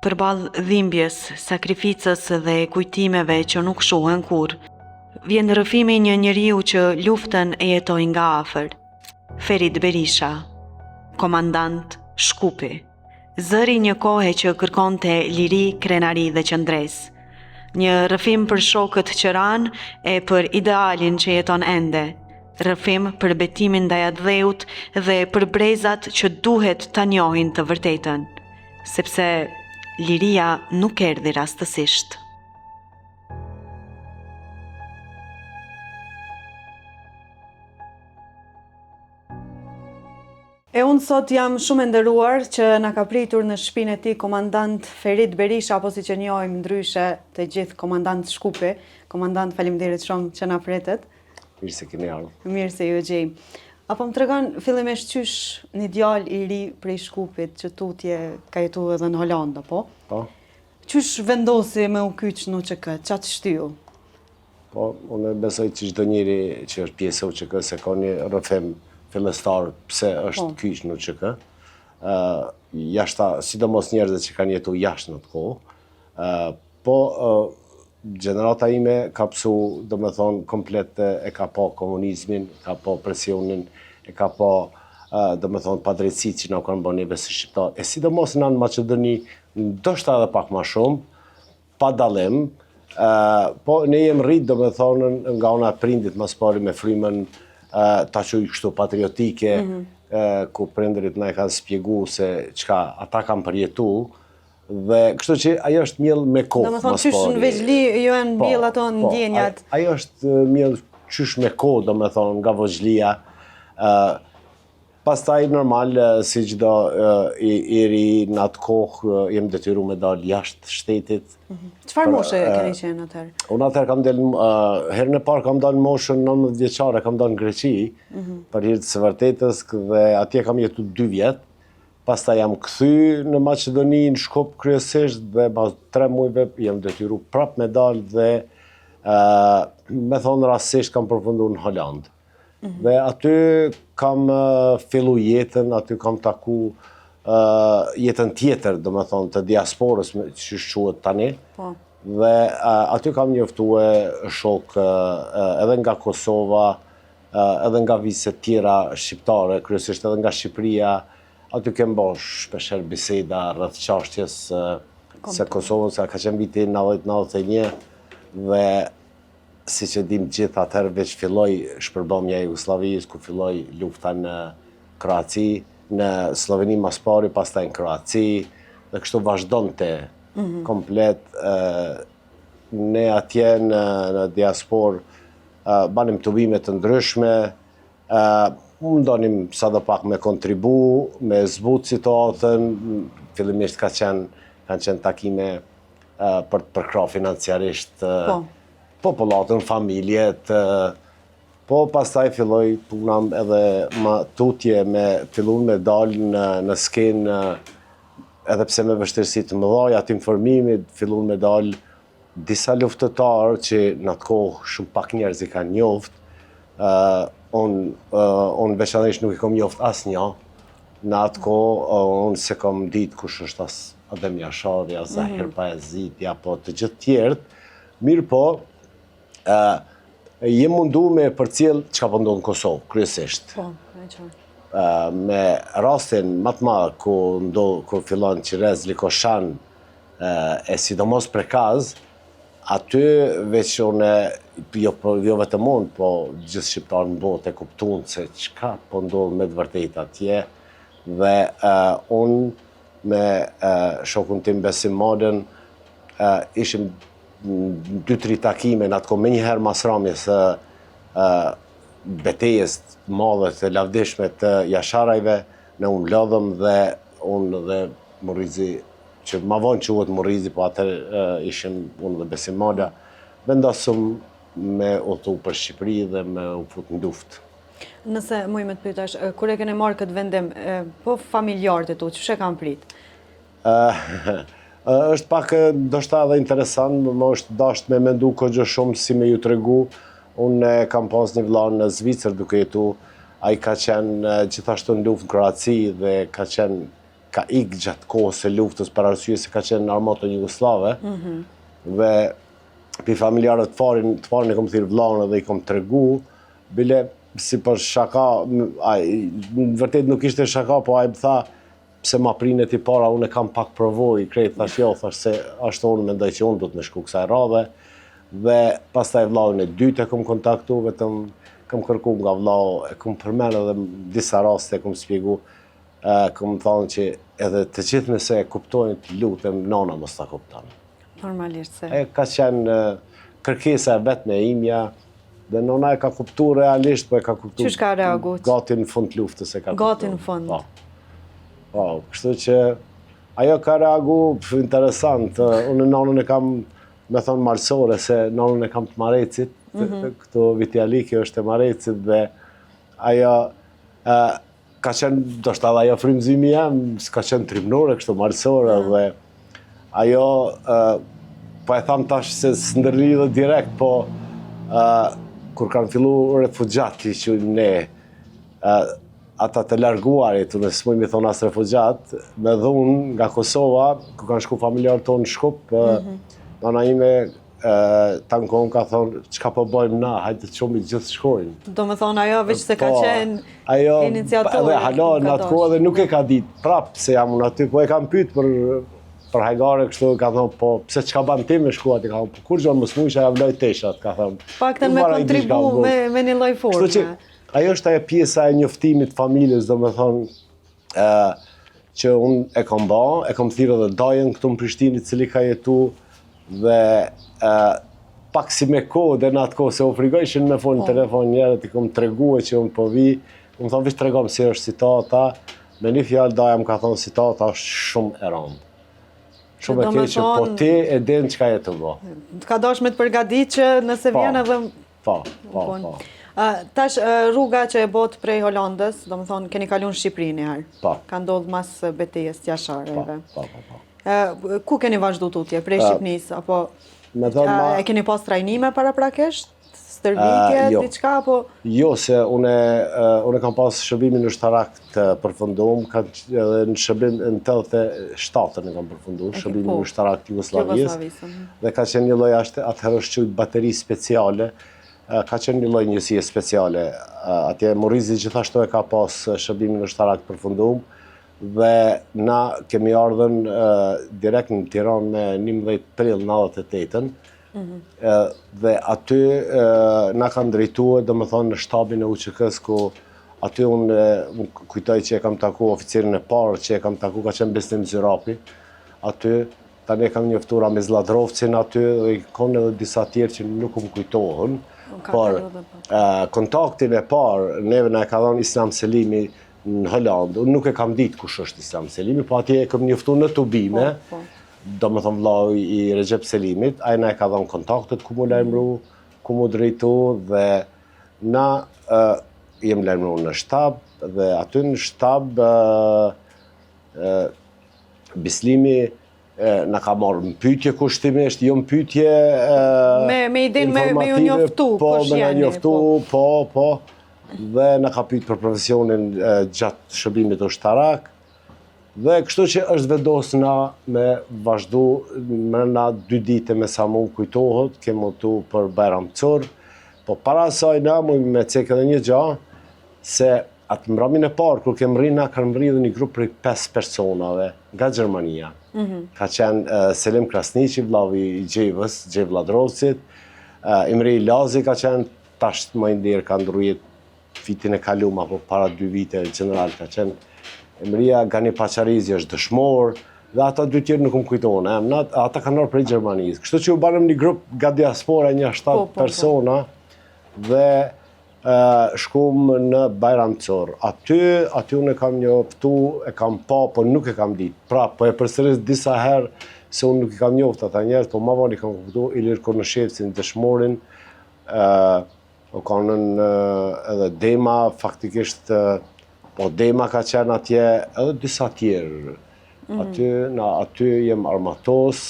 Përballë dhimbjes, sakrificës dhe kujtimeve që nuk shohen kurrë, vjen rrëfimi një njeriu që luftën e jetoi nga afër. Ferit Berisha, komandant Shkupi, zëri një kohe që kërkonte liri, krenari dhe qëndresë. Një rrëfim për shokët që ranë e për idealin që jeton ende. Rrëfim për betimin ndaj atdheut dhe për brezat që duhet ta njohin të vërtetën, sepse liria nuk erdhi rastësisht. E unë sot jam shumë e nderuar që na ka pritur në shtëpinë e tij komandant Ferit Berisha, apo siç e njohim ndryshe të gjithë komandant Shkupi. Komandant, faleminderit shumë që na pretet. Mirë se keni ardhur. Mirë se ju gjej. Apo më tregon fillimisht qysh një djalë i ri prej Shkupit që tutje ka jetuar edhe në Holandë, po? Po. Qysh vendosi me u kyç në UÇK? Çfarë të shtyu? Po, unë besoj që çdo njeri që është pjesë e UÇK se ka një rrëfim fillestar pse është kyç në UÇK. Jashta, sidomos njerëzit që kanë jetuar jashtë në atë kohë. Po gjenerata ime ka pësu, do me thonë, komplet e ka po komunizmin, ka po presionin, e ka po, do me thonë, padrejtësit që na kanë bërë neve si shqiptar. E sidomos në Maqedoni, ndoshta edhe pak ma shumë, pa dallim, po ne jem rrit, do me thonë, nga ona prindit mas pari me frymën ta quj kështu patriotike, ku prindrit na e kanë spjegu se çka ata kanë përjetu, dhe kështu që ajo është mjell me kohë. Do me thonë qysh në veçli ju e mbjell ato ndjenjat. Ajo është mjell qysh me kohë, do me thonë, nga vogjlia. Pastaj normal, si çdo i ri në atë kohë, jem detyru me dalë jashtë shtetit. Çfarë moshe keni qenë atëherë? Unë atëherë kam dalë, herën e parë kam dalë moshën 19 vjeçare, kam dalë në Greqi, për hir të së vërtetës, dhe atje kam jetu 2 vjet. Pastaj jam kthy në Maqedoni, në Shkup kryesisht, dhe pas 3 muajve jam detyru prap me dalë dhe me thonë rastësisht kam përfunduar në Holandë. Dhe aty kam fillu jetën, aty kam taku jetën tjetër, do me thonë, të diasporës që quhet tani. Dhe aty kam njoftue shok edhe nga Kosova, edhe nga viset tjera shqiptare, kryesisht edhe nga Shqipëria. Aty kem bërë shpesher biseda rreth çështjes se Kosovës, ka qenë viti 90-91, dhe si që dim gjithë atëherë veç filloi shpërbëmja e Jugosllavisë, ku filloi lufta në Kroaci, në Sloveni mas pari, pastaj në Kroaci, dhe kështu vazhdonte komplet. Ne atje në diasporë banim tubime të ndryshme, mundonim sa do pak me kontribu, me zbut situatën. Fillimisht kanë qenë takime për të përkra financiarisht popullatën, familjet, po pastaj filloi punam edhe ma tutje fillun me dalë në skenë, edhe pse me vështirësi të mëdha të informimit, fillun me dalë disa luftëtarë që në atë kohë shumë pak njerëz i kanë njoft. Unë veçanërisht nuk i kom njoft asnjë. Në atë kohë unë se kom ditë kush është as Adem Jashari, as Zahir Bayezidi, apo të gjithë tjerët. Mirë po, jem mundu me përcjell çka po ndodh në Kosovë, kryesisht. Me rastin më të madh ku fillon Qirez, Likoshan, e sidomos Prekaz, aty veç unë, jo vetëm unë, po gjithë shqiptarë në botë e kuptuan se çka po ndodh me të vërtetë atje, dhe unë me shokun tim Besim Modern ishim 2-3 takime në atë kohë, me njëherë mas ramjes betejës madhe të lavdishme të Jasharajve, ne unë lodhëm dhe unë dhe Murrizi, që ma vonë quhet Murrizi, po atëherë ishim unë dhe Besim Moda, vendosëm me udhëtu për Shqipëri dhe me u fut në luftë. Nëse muj me të pyetash, kur e keni marrë këtë vendim, po familjarët e tu, ç'e kanë prit? është pak ndoshta edhe interesant, më është dasht me mendu këgjë shumë si me ju tregu. Unë kam pas një vëlla në Zvicër duke jetu, ai ka qenë gjithashtu në luftë në Kroaci dhe ka qenë ka ikë gjatë kohës së luftës për arsye se ka qenë në armatën jugoslave. Dhe për familjarët të parin e kom thirë vllahun edhe i kom tregu, bile si për shaka, në vërtet nuk ishte shaka, po ai më tha, pse ma prinet i para, unë e kam pak provoj, krejt thash jo, thash se ashtu unë mendoj që unë do të me shku kësaj radhe, dhe pastaj vllahun e dytë e kom kontaktu, vetëm kam kërku nga vllahu, e kom përmen edhe disa raste, e kom spjegu, kom thonë që edhe të gjithë nëse e kuptojnë të lutem, nana mos ta kupton. Normalisht se. E ka qenë kërkesa e vetme e imja, dhe nona e ka kuptu realisht, po e ka kuptu Qysh ka reagut? gati në fund luftës e ka kuptu. Gati në fund. Po, kështu që ajo ka reagu interesant. Unë nanën e kam, me thonë malsore, se nanën e kam të Marecit, këtu Vitjali, kjo është e Marecit, dhe ajo ka qenë, do shta dhe ajo frymëzimi jam, s'ka qenë trimnore, kështu malsore, dhe ajo, po e tham tash se s'ndërlidhe direkt, po kur kanë fillu refugjati që ne, ata të larguarit, unë s'muj mi thonë as refugjat, me dhunë nga Kosova, ku kanë shku familjarë tonë në Shkup, nana ime tankon ka thonë, qka po bojmë na, hajtë të qomi gjithë shkojnë. Do me thonë ajo veç se ka qenë iniciatorë. Edhe halo, në atë kohë edhe nuk e ka ditë prapë se jam unë aty, po e kam pytë për hajgare kështu, ka thonë, po pse çka ban ti me shku aty, ka thonë, po kur gjonë më smuj që ja vloj teshat, ka thonë. Pakten me kontribu me një lloj forme. Kështu që ajo është ajo pjesa e njoftimit familjes, do me thonë, që unë e kam thirrë edhe dajen këtu në Prishtinë, cili ka jetu, dhe pak si me kohë, dhe në atë kohë se u frigojshin me fol në telefon njerët, i kom tregue që unë po vi, unë thonë vish tregom si është citata, me një fjalë daja më ka thonë citata është shumë e rëndë. Shumë e keqe, po ti e din çka je të bo. Ka dash me të përgadit që nëse vjen edhe... Po. Tash rruga që e bot prej Holandës, do më thonë, keni kalu në Shqipëri njëherë. Po. Ka ndodhë mas betejës jashare. Po. Ku keni vazhdu tutje, prej Shqipënisë, apo... E keni pas trajnime para prakesht? Stërvitje, diçka, apo... Jo, se une kam pas shërbimin në shtarak të përfundum, edhe në shërbim në 87-ën e kam përfundum, shërbimin në shtarak të Jugoslavisë, dhe ka qenë një lloj atëherë është qujtë bateri speciale, ka qenë një lloj njësie speciale. Atje Morizi gjithashtu e ka pas shërbimin në shtarak të përfundum, dhe na kemi ardhën direkt në Tiranë me 11 prill 98-ën, dhe aty na kanë drejtuar, do me thonë, në shtabin e UÇK-s, ku aty unë kujtoj që e kam taku oficirin e parë, që e kam taku ka qenë Besnim Zyrapi, aty tani e kam njoftuar me Zladrovcin aty, dhe i konë edhe disa tjerë që nuk më kujtohen, por kontaktin e parë neve na e ka dhënë Islam Selimi në Hollandë. Unë nuk e kam ditë kush është Islam Selimi, po atje e kam njoftuar në tubime, do me thonë vllau i Recep Selimit, a i na e ka dhënë kontaktet ku mu lajmëru, ku mu drejtu, dhe na jem lajmëru në shtab, dhe aty në shtab Bislimi na ka marrë në pyetje kushtimisht, jo në pyetje me idin me ju njoftu, kush jeni. Me njoftu, po, dhe na ka pyet për profesionin gjatë shërbimit ushtarak, dhe kështu që është vendosur me vazhdu mrena 2 dite me sa mund kujtohet, kemi tu për Bajram Cor, po para asaj na mund me cek edhe një gjë, se atë mbramin e parë, kur kemë rrinë, kanë mridhë një grup prej 5 personave nga Gjermania. Ka qenë Selim Krasniqi, vllavi i Gjevës, Gjev Ladrovcit, Imri Lazi ka qenë, tash më ndirë ka ndrujet vitin e kalum, apo para 2 vite në general ka qenë Emria Gani Pacharizi është dëshmor, dhe ata 2 tjerë nuk më kujtohen, ata kanë orë prej Gjermanisë. Kështu që u banëm një grup nga diaspora, një 7 persona, dhe shkum në Bajram Cor. Aty unë e kam njoftu, e kam pa, po nuk e kam ditë. Pra, po e përsëris disa herë, se unë nuk i kam njoftë ata njerëz, po ma vonë i kam kuptu Ilir Kornëshevcin, dëshmorin, o kanën edhe Dema, faktikisht, po Dema ka qenë atje, edhe disa tjerë. Aty jem armatos,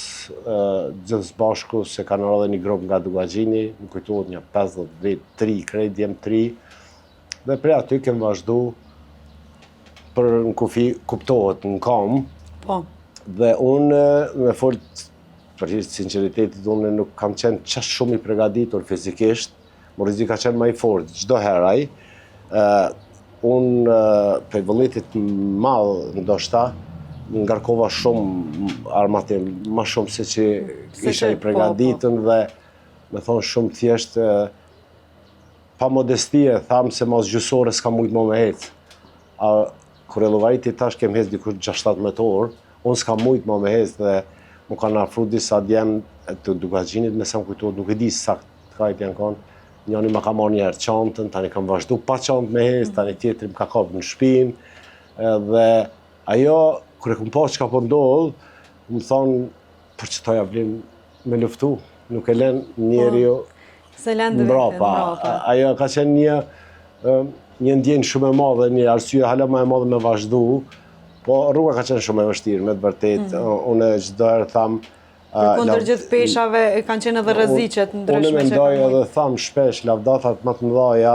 gjithës bashku, se kanë rrë një grup nga Dugagjini, më kujtohet një 53 krejt, jem 3. Dhe prej aty kem vazhdu për në kufi kuptohet në kam, Po. dhe unë me folë për hirtë sinceritetit, unë nuk kam qenë qash shumë i pregaditur fizikisht, Morizi ka qenë më i fort çdo herë ai. Unë për vëllitit madh ndoshta ngarkova shumë armatim, më shumë se që isha i pregaditur dhe me thonë shumë thjesht pa modestie tham se mos gjysore s'ka mujt më me hec. Kur e llogariti tash kem hec diku 6-17 orë, unë s'ka mujt më me hec dhe më kanë afru disa djemë të Dugaxhinit, me sa më kujtohet, nuk e di sakt kajt janë konë. Njëri më ka marrë një herë çantën, tani kam vazhdu pa çantë me hec, tani tjetri më ka kapë në shtëpinë. Dhe ajo, kur e kom pa çka po ndodh, më thonë, për që ja vlen me luftu, nuk e len njeriu mbrapa. Ajo ka qenë një ndjenjë shumë e madhe, një arsye hala më e madhe me vazhdu, po rruga ka qenë shumë e vështirë, me të vërtetë. Unë çdo herë tham, Kundër gjithë peshave kanë qenë edhe rreziqet ndryshme. Unë mendoj edhe tham shpesh, lavdatat më të mëdha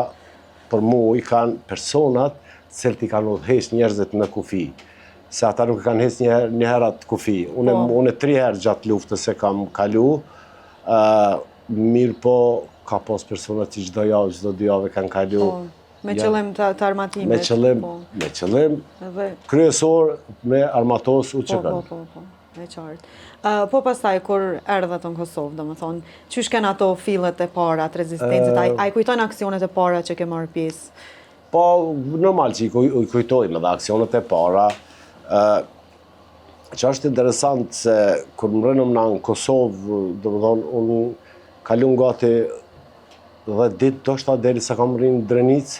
për mua i kanë personat cilët i kanë udhëheq njerëzit në kufi. Se ata nuk kanë hec një herë atë kufi. Unë 3 herë gjatë luftës e kam kalu, mirë po ka pas personat që çdo javë, çdo 2 javë kanë kalu. Me qëllim të armatimit. Me qëllim kryesor me armatos u çkan. Me qartë. Po pastaj, kur erdhët në Kosovë, do më thonë, qysh kanë ato fillet e para të rezistencit, a i kujtojnë aksionet e para që ke marrë pjesë? Po, normal që i kujtojnë edhe aksionet e para. Që është interesant se kur më rënëm në Kosovë, do më thonë, unë kalun gati 10 ditë, do shta deri sa kam rrinë në Drenicë,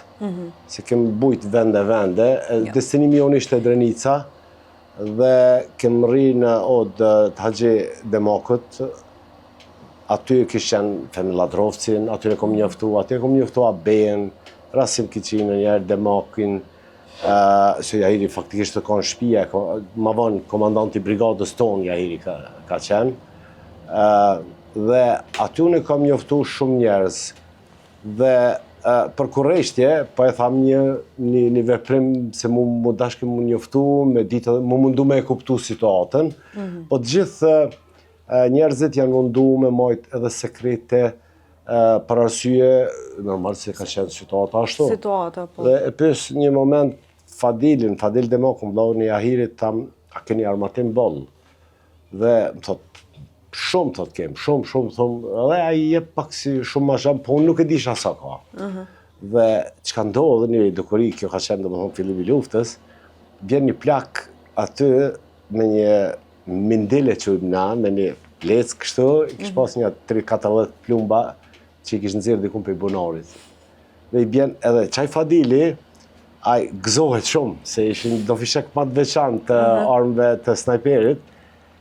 se kem bujt vende. Destinimi jonë ishte Drenica, dhe kem rri në Odë të Haxhi Demakut, aty kishë qenë Femiladrovcin, aty e kom njoftu Aben, Rasim Kiçinën, njerë Demakin, që Jahiri faktikisht të konë shpia, ma vonë komandanti brigadës tonë Jahiri ka qenë, dhe aty unë kom njoftu shumë njerëz, dhe për kurreshtje, po e tham një veprim se mu dashkim mu njoftu, mu mundu me e kuptu situatën, po të gjithë njerëzit janë mundu me majt edhe sekrete për arsye, normal se ka qenë situata ashtu. Po. Dhe e pys një moment Fadil Demakun, vllau një Jahirit, tham, a keni armatim boll? Dhe më thot, shumë thot kem, shumë, edhe a i jep pak si shumë ma shumë, po unë nuk e disha sa ka. Dhe që ka ndodhë një dukuri, kjo ka qenë dhe më thonë fillimi luftës, vjen një plak aty me një mindile që na, me një lecë kështu, kishë pas një 3-4 plumba që i kishë nëzirë dikun për i bunarit. Dhe i bjen edhe qaj Fadili, a i gëzohet shumë, se ishin do fishek ma të veçantë të armëve të snajperit,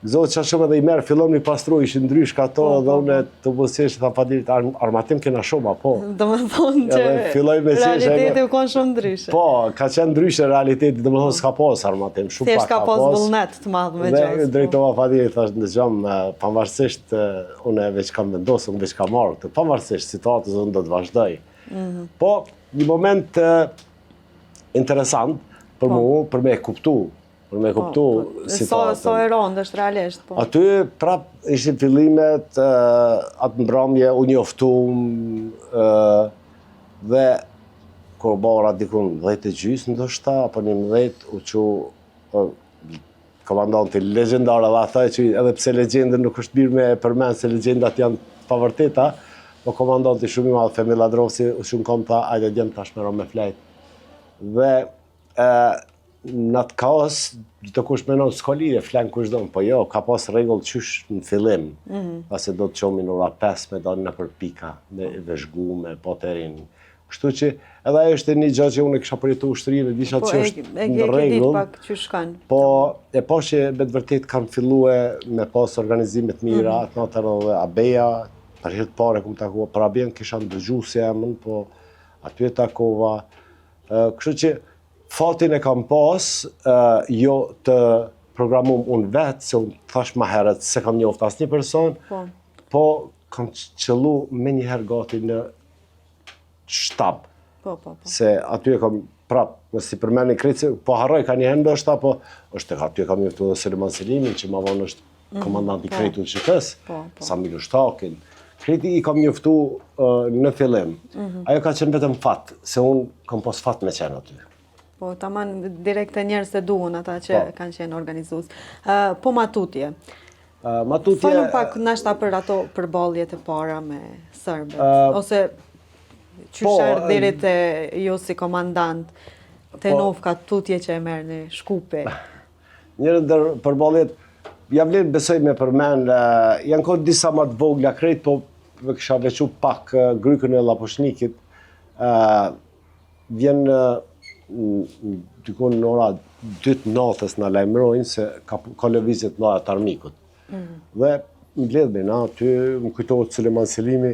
gëzohet qatë shumë edhe i merë, fillon një pastru, ishin ndrysh ka to, dhe unë të busisht, tha Fadilit, armatim kena shumë, po. Do më thonë që realiteti u konë shumë ndryshe. Po, ka qenë ndryshe realiteti, do më thonë s'ka pas armatim, shumë pak ka pas. Thjesht ka pas vullnet të madhë me gjosë. Dhe drejtova Fadilit, thash në gjomë, pavarësisht, unë veç kam vendosë, unë veç kam marrë, pavarësisht situatës unë do të vazhdoj. Po, një moment interesant për mu, për me kuptu situatën. So e rondë është realisht, po. Aty prap ishin fillimet, atë mbrëmje, u njoftum, dhe kur bara dikun 10:30 ndoshta, apo 11, u që komandanti legjendar edhe ata që edhe pse legjendën nuk është mirë me përmend se legjendat janë pavërteta, po komandanti shumë i madh Femiladrovci u shumë kom tha, ajde djem tash me me flejt. Dhe në atë kaos, të kush menon s'ka lidhje, flen kush do, po jo, ka pas rregull qysh në fillim, pasi do të qomin ora 5 me dalë nëpër pika, me veshgu, me poterin. Kështu që edhe ajo është një gjë që unë e kisha përjetu ushtërinë, e disha që është në rregull. Po e po që me të vërtet kanë fillue me pas organizimet mira, atë natër edhe Abeja, për herë të parë kum takua, për Abejen kisha ndëgju si emën, po aty e takova. Kështu që fatin e kam pas, jo të programum unë vetë, se unë thash ma herët se kam njoft asnjë person, po kam qëllu me njëherë gati në shtab. Se aty e kam prap Mos si përmeni krejt, po harroj ka një herë ndoshta, po është aty kam njoftu edhe Seliman Selimin, që ma vonë është komandanti krejtu QK-s, Samir Shtakin. Krejti i kam njoftu në fillim. Ajo ka qenë vetëm fat, se unë kam pas fat me qenë aty. Po, taman direkt e njerëz të duhen ata që kanë qenë organizues. Po matutje. Falun pak nashta për ato përballjet e para me serbët, ose qysher deri te ju si komandant, te Novka tutje që e merr në Shkupe. Njërë ndër përballjet, ja vlen besoj me përmend, janë kohë disa më të vogla krejt, po kisha veçu pak grykën e Llaposhnikit, vjen dikon në ora 2 natës në lajmërojnë se ka lëvizjet në të armikut. Dhe më bledh me na, aty më kujtohet Seliman Selimi,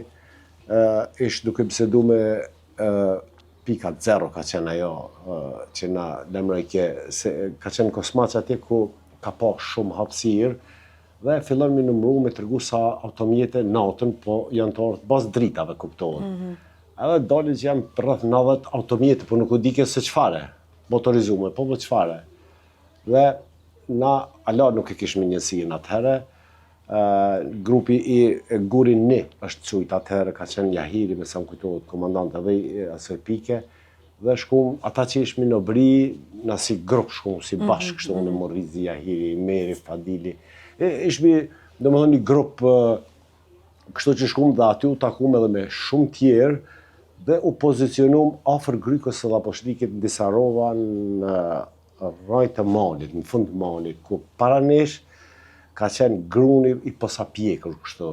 ishtë duke bisedu me pika 0 ka qenë ajo, që na lajmërojke, se ka qenë kosmaç atje ku ka pa shumë hapësirë, dhe fillon me numru me tërgu sa automjete natën, po janë të orë bas dritave kuptohet. Edhe dalin që janë për rreth 90 automjete, po nuk u dike se qfare, motorizume, po qfare. Dhe na, ala nuk e kishme njësien atëherë, grupi i Gurin 1 është qujt atëherë, ka qenë Jahiri, me sa më kujtohet komandant edhe asoj pike, dhe shkum, ata që ishmi në Bri, na si grup shkum, si bashkë, kështu në Morrizi, Jahiri, Meri, Fadili, ishmi, do më thënë, një grup, kështu që shkum dhe aty u takum edhe me shumë tjerë, dhe u pozicionum afër Grykës së Llaposhnikit në disa rova në rajt të malit, në fund të malit, ku para nesh ka qenë gruni i posapjekur kështu.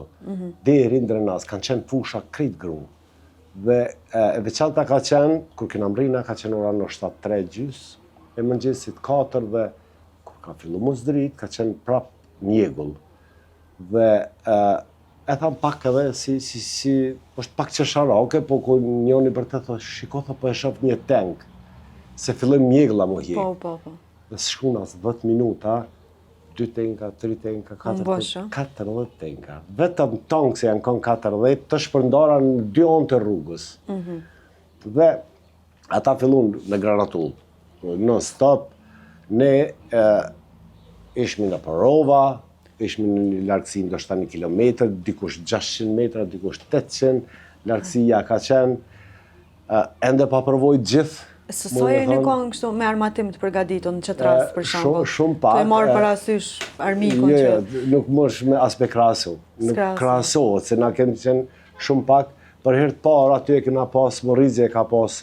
Deri në Drenas, kanë qenë fusha krejt grun. Dhe e veçanta ka qenë, kur kena mrina, ka qenë ora në 7:03 e mëngjesit 4 dhe kur ka fillu mos drit, ka qenë prap mjegull. Dhe e tham pak edhe si është pak qesharake, po ku njoni për të thë, shiko thë po e shof një tank, se filloj mjegla më hi. Po. Dhe shkun as 10 minuta, 2 tenka, 3 tenka, 40 tenka. Vetëm tankë se janë konë 40, të shpërndara në 2 anë të rrugës. Dhe ata fillun në granatull, non stop, ne ishmi në Parova, ishmi në një largësi ndoshta 1 kilometër, dikush 600 metra, dikush 800, largësia ka qenë, ende pa përvojt gjithë. Sësoj e një kohën kështu me armatim të përgaditur në qëtë rast, për shembull. Shumë pak. Të e marë parasysh armikun që... Nuk mësh me as me krasu. Nuk krasohet, se na kemi qenë shumë pak. Për herë të parë, aty e kena pas Morrizi, e ka pas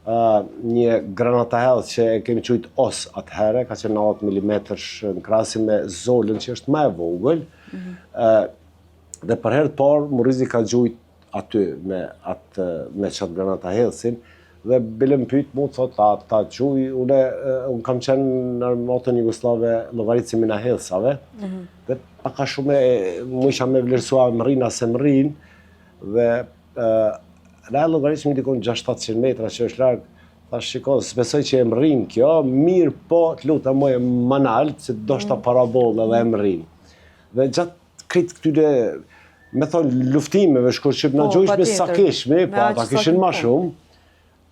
një granatahell që e kemi qujt os atëhere, ka qenë 90 mm në krasim me Zolën që është më e vogël. Dhe për herë të parë, Morrizi ka gjujt aty me qatë granatahellsin, dhe bilem pyet mu, thot, ta gjuj, unë kam qenë në armatën Jugoslave llogaritësimin e hellsave, dhe paka shumë mu isha me vlerësua mërin se mërin, dhe re llogaritësimi dikon 600-700 metra që është larg, ta shiko, s'besoj që e mërin kjo, mirë po të lutem moj e manalt, se do shta parabol edhe e mërin. Dhe gjatë kritë këtyre, me thonë luftimeve, shkur që na gjujsh me sa kishmi, po ata kishin ma shumë,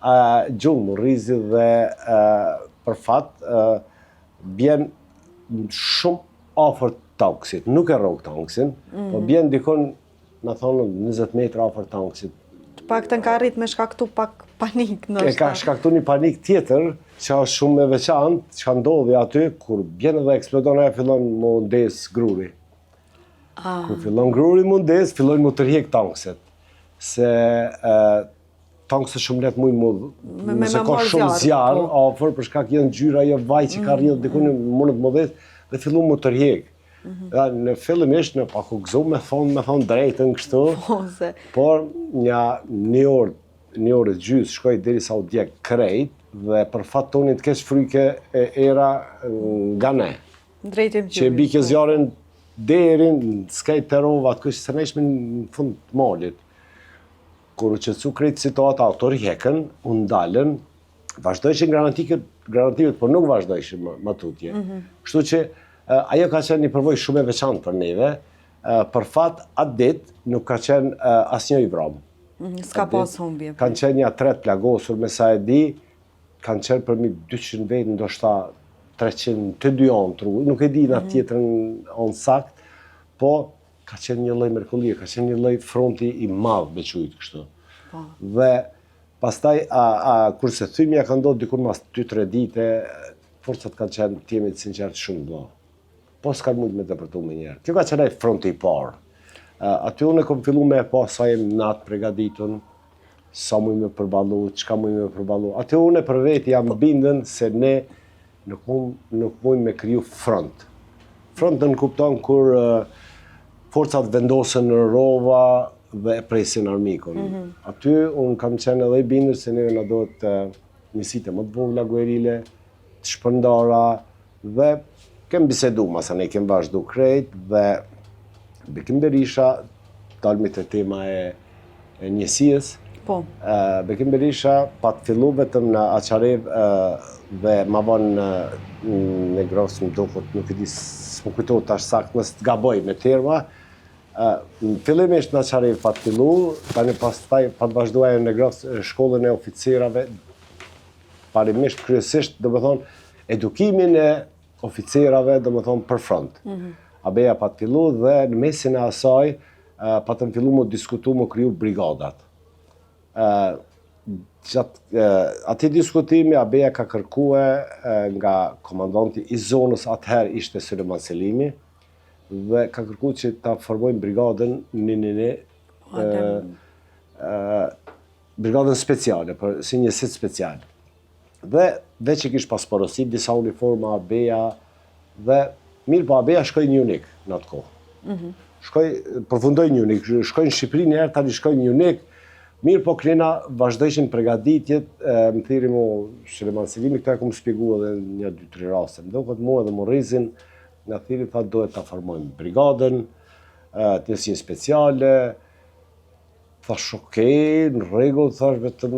gjumë Morrizi dhe për fat bjen shumë afër tanksit, nuk e rrok tanksin, po bjen dikon, na thonë, 20 metra afër tanksit. Të pak të nka rrit me shkaktu pak panik nështë. E ka shkaktu një panik tjetër, që është shumë me veçantë, që ka ndodhi aty, kur bjen edhe eksplodon e fillon më ndes gruri. Kur fillon gruri më ndes, fillon më tërhjek tankset. Se tankës shumë letë mujnë nëse ka shumë zjarë afër, për shkak janë gjyra jo vaj që ka rrjedh dikun mundet më dhet, dhe fillu më tërhjek. Në fillimisht në paku gëzu me thonë drejtën kështu, por një orë gjysë shkoj deri sa u djek krejt, dhe për fat toni të kesh fryke e era nga ne. Që e bike zjarën derin, s'kejt të rova, të kështë se ne ishme në fund të malit. Kur u qëtësu krejtë situata, autori hekën, unë ndalën, vazhdojshin granativet, por nuk vazhdojshin më tutje. Kështu që ajo ka qenë një përvojë shumë e veçantë për neve, për fat atë ditë nuk ka qenë asnjë i vramë. S'ka pas humbje. Kanë qenë ja 3 plagosur, me sa e di, kanë qenë përmi 200 vetë, ndoshta 300 të dy anë të rrugë, nuk e di në tjetërën anë sakt, po ka qenë një lloj mrekullie, ka qenë një lloj fronti i madh me qujtë kështu. Dhe pastaj, kurse thymja ka ndodhur dikur mas 2-3 dite, forcat kanë qenë, të jemi të sinqertë, shumë do. Po s'kan mujtë me depërtu me njerë. Kjo ka qenë ai fronti i parë. Aty unë kom fillu me pa sa jem natë pregaditun, sa muj me përballu, çka muj me përballu. Aty unë për vetë jam bindën se ne nuk muj me kriju front. Frontën kupton kur forcat vendosen në rova dhe presin armikun. Aty unë kam qenë edhe i bindur se neve na duhet njësite më të vogla guerile, të shpërndara, dhe kem bisedu, masa ne kem vazhdu krejt, dhe Bekim Berisha, dalmi të tema e njësijës, Bekim Berisha pa të fillu vetëm në Aqarev dhe ma vonë në Grovës më dukot, nuk e di, s'më kujtojt tash sakt, nësë të gaboj me terma. Fillimisht në Aqarev pa të fillu, tani pastaj pa të vazhduaj në Grovës shkollën e oficerave, parimisht kryesisht, do më thonë, edukimin e oficerave, do më thonë, për front. Abeja pa të fillu dhe në mesin e asaj pa të fillu më diskutu më kriju brigadat. Ati diskutimi Abeja ka kërkue nga komandanti i zonës atëherë ishte Suleman Selimi dhe ka kërku që ta formojnë brigadën brigadën speciale, si njësit speciale. Dhe veç i kish pas porosit disa uniforma Abeja dhe mirë, po Abeja shkoj një unik në atë kohë. Përfundoj një unik, shkoj në Shqipëri njerë, tani shkoj një unik, mirë, po krena vazhdojshin pregaditjet, më thiri mu Suleman Selimi, këta e ku më shpigu edhe një 2-3 raste. Më do këtë mu edhe Morizin, nga thiri, tha, dohet ta formojmë brigadën, të njësijin speciale, thash, okej, në regull, thash, vetëm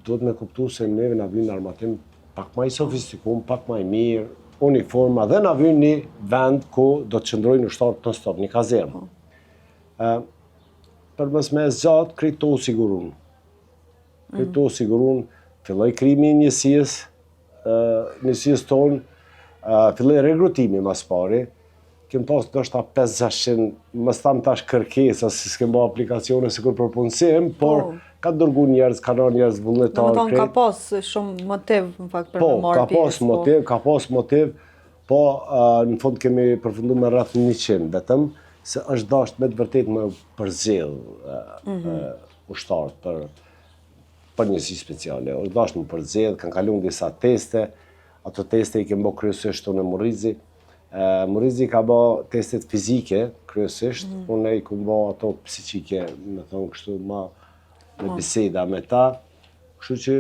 duhet me kuptu se neve na vynë armatim pak ma i sofistikum, pak ma i mirë, uniforma dhe na vynë një vend ku do të qëndrojnë ushtarët të stop, një kazermë. Për mës me zgjatë, krejt u sigurun. Krejt u sigurun, filloj krimi njësijës tonë, filloj regrutimi mas pari, kem pas do shta 500, mës tam tash kërkesa, si s'kem bo aplikacione si kur për punësim, por ka dërgu njerëz, ka nërë njerëz vullnetarë. Në më tonë ka pas shumë motiv, në fakt, për me marrë pjesë. Ka pas motiv, po në fund kemi përfundu me rreth 100 vetëm, se është dasht me të vërtet me përzell ushtarët për njësi speciale. është dasht me përzell, kanë kalun disa teste, ato teste i kemë bo kryesisht unë e Murizi. Murizi ka bo testet fizike, kryesisht, unë i ku bo ato psiqike, me thonë kështu ma me biseda me ta, kështu që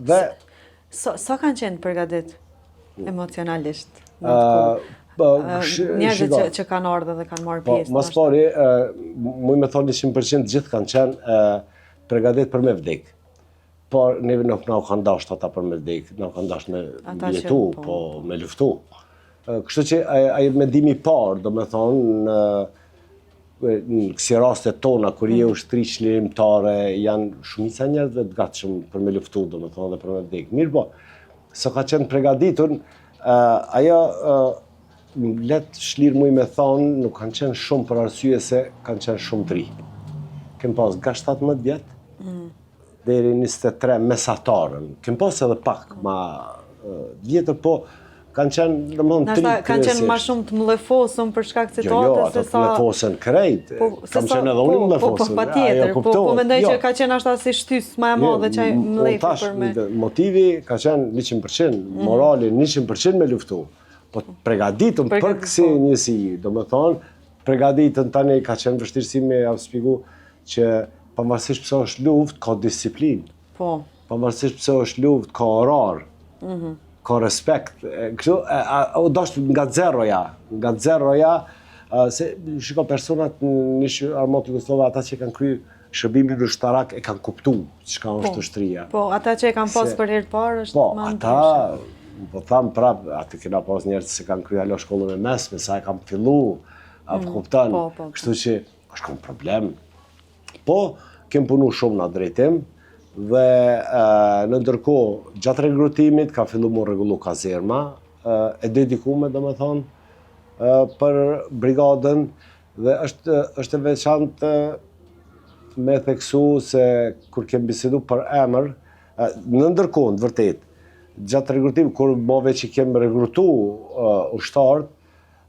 dhe... Sa kanë qenë përgadit emocionalisht në atë kohë? Njerëzit që kanë ardhur dhe kanë marrë pjesë. Mas pari, muj me thonë 100% gjithë kanë qenë përgadit për me vdek. Por neve nuk na u kanë dasht ata për me vdek, na u kanë dasht me jetu, po me luftu. Kështu që ajo mendimi parë, do me thonë, në kësi rastet tona, kur je ushtri qlirimtare, janë shumica njerëzve të gatshëm për me luftu, do me thonë, dhe për me vdek. Mirë po, sa ka qenë pregaditun, ajo let shlirë muj me thonë, nuk kanë qenë shumë për arsye se kanë qenë shumë të ri. Kem pas nga 17 vjetë, deri 23 mesatarën. Kem pas edhe pak ma vjetër, po kanë qenë, dhe më thonë, 3 kanë qenë ma shumë të mlefosën për shkak citate, Jo, ato të mlefosën krejt. Kam qenë edhe unë mlefosën. Po, pa tjetër, po mendoj që ka qenë ashta si shtys ma e madhe që mlefi për me... Motivi ka qenë 100%, morali 100% me luftu. Po pregaditën për kësi njësi, do më thonë, pregaditën tani ka qenë vështirësi me javë spigu që pavarësisht pëse është luft, ka disiplin. Po. Pavarësisht pëse është luft, ka orar. Ka respekt. O dasht nga zeroja, se shiko personat në armat Jugosllava, ata që kanë kry shërbimin ushtarak e kanë kuptu çka është ushtria. Po, ata që e kanë pas për herë parë është më ndryshe. Po, ata, po thamë prap, aty kena pas njerëz që kanë kry alo shkollën e mesme, sa e kam fillu, apo kupton, kështu që është kom problem. Po, kem punu shumë në drejtim, Dhe në ndërkohë, gjatë regrutimit, ka fillu mu rregullu kazerma, e dedikume, do me thonë, për brigadën, dhe është e veçantë me theksu se kur kem bisedu për emër, në ndërkohë, në vërtet, gjatë regrutimit, kur bove që kem regrutu ushtarët,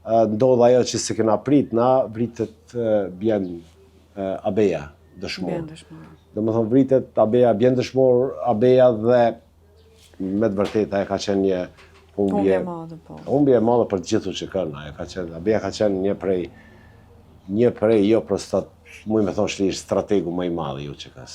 ndodh ajo që se kena prit, na vritet bjen abeja dëshmor. Dhe më thonë vritet abeja, bjen dëshmor abeja dhe me të vërteta e ka qenë një humbje e madhe për të gjithu që kënë. Abeja ka qenë një prej jo prostat, muj me thonë shlish strategu më i madhe ju që ka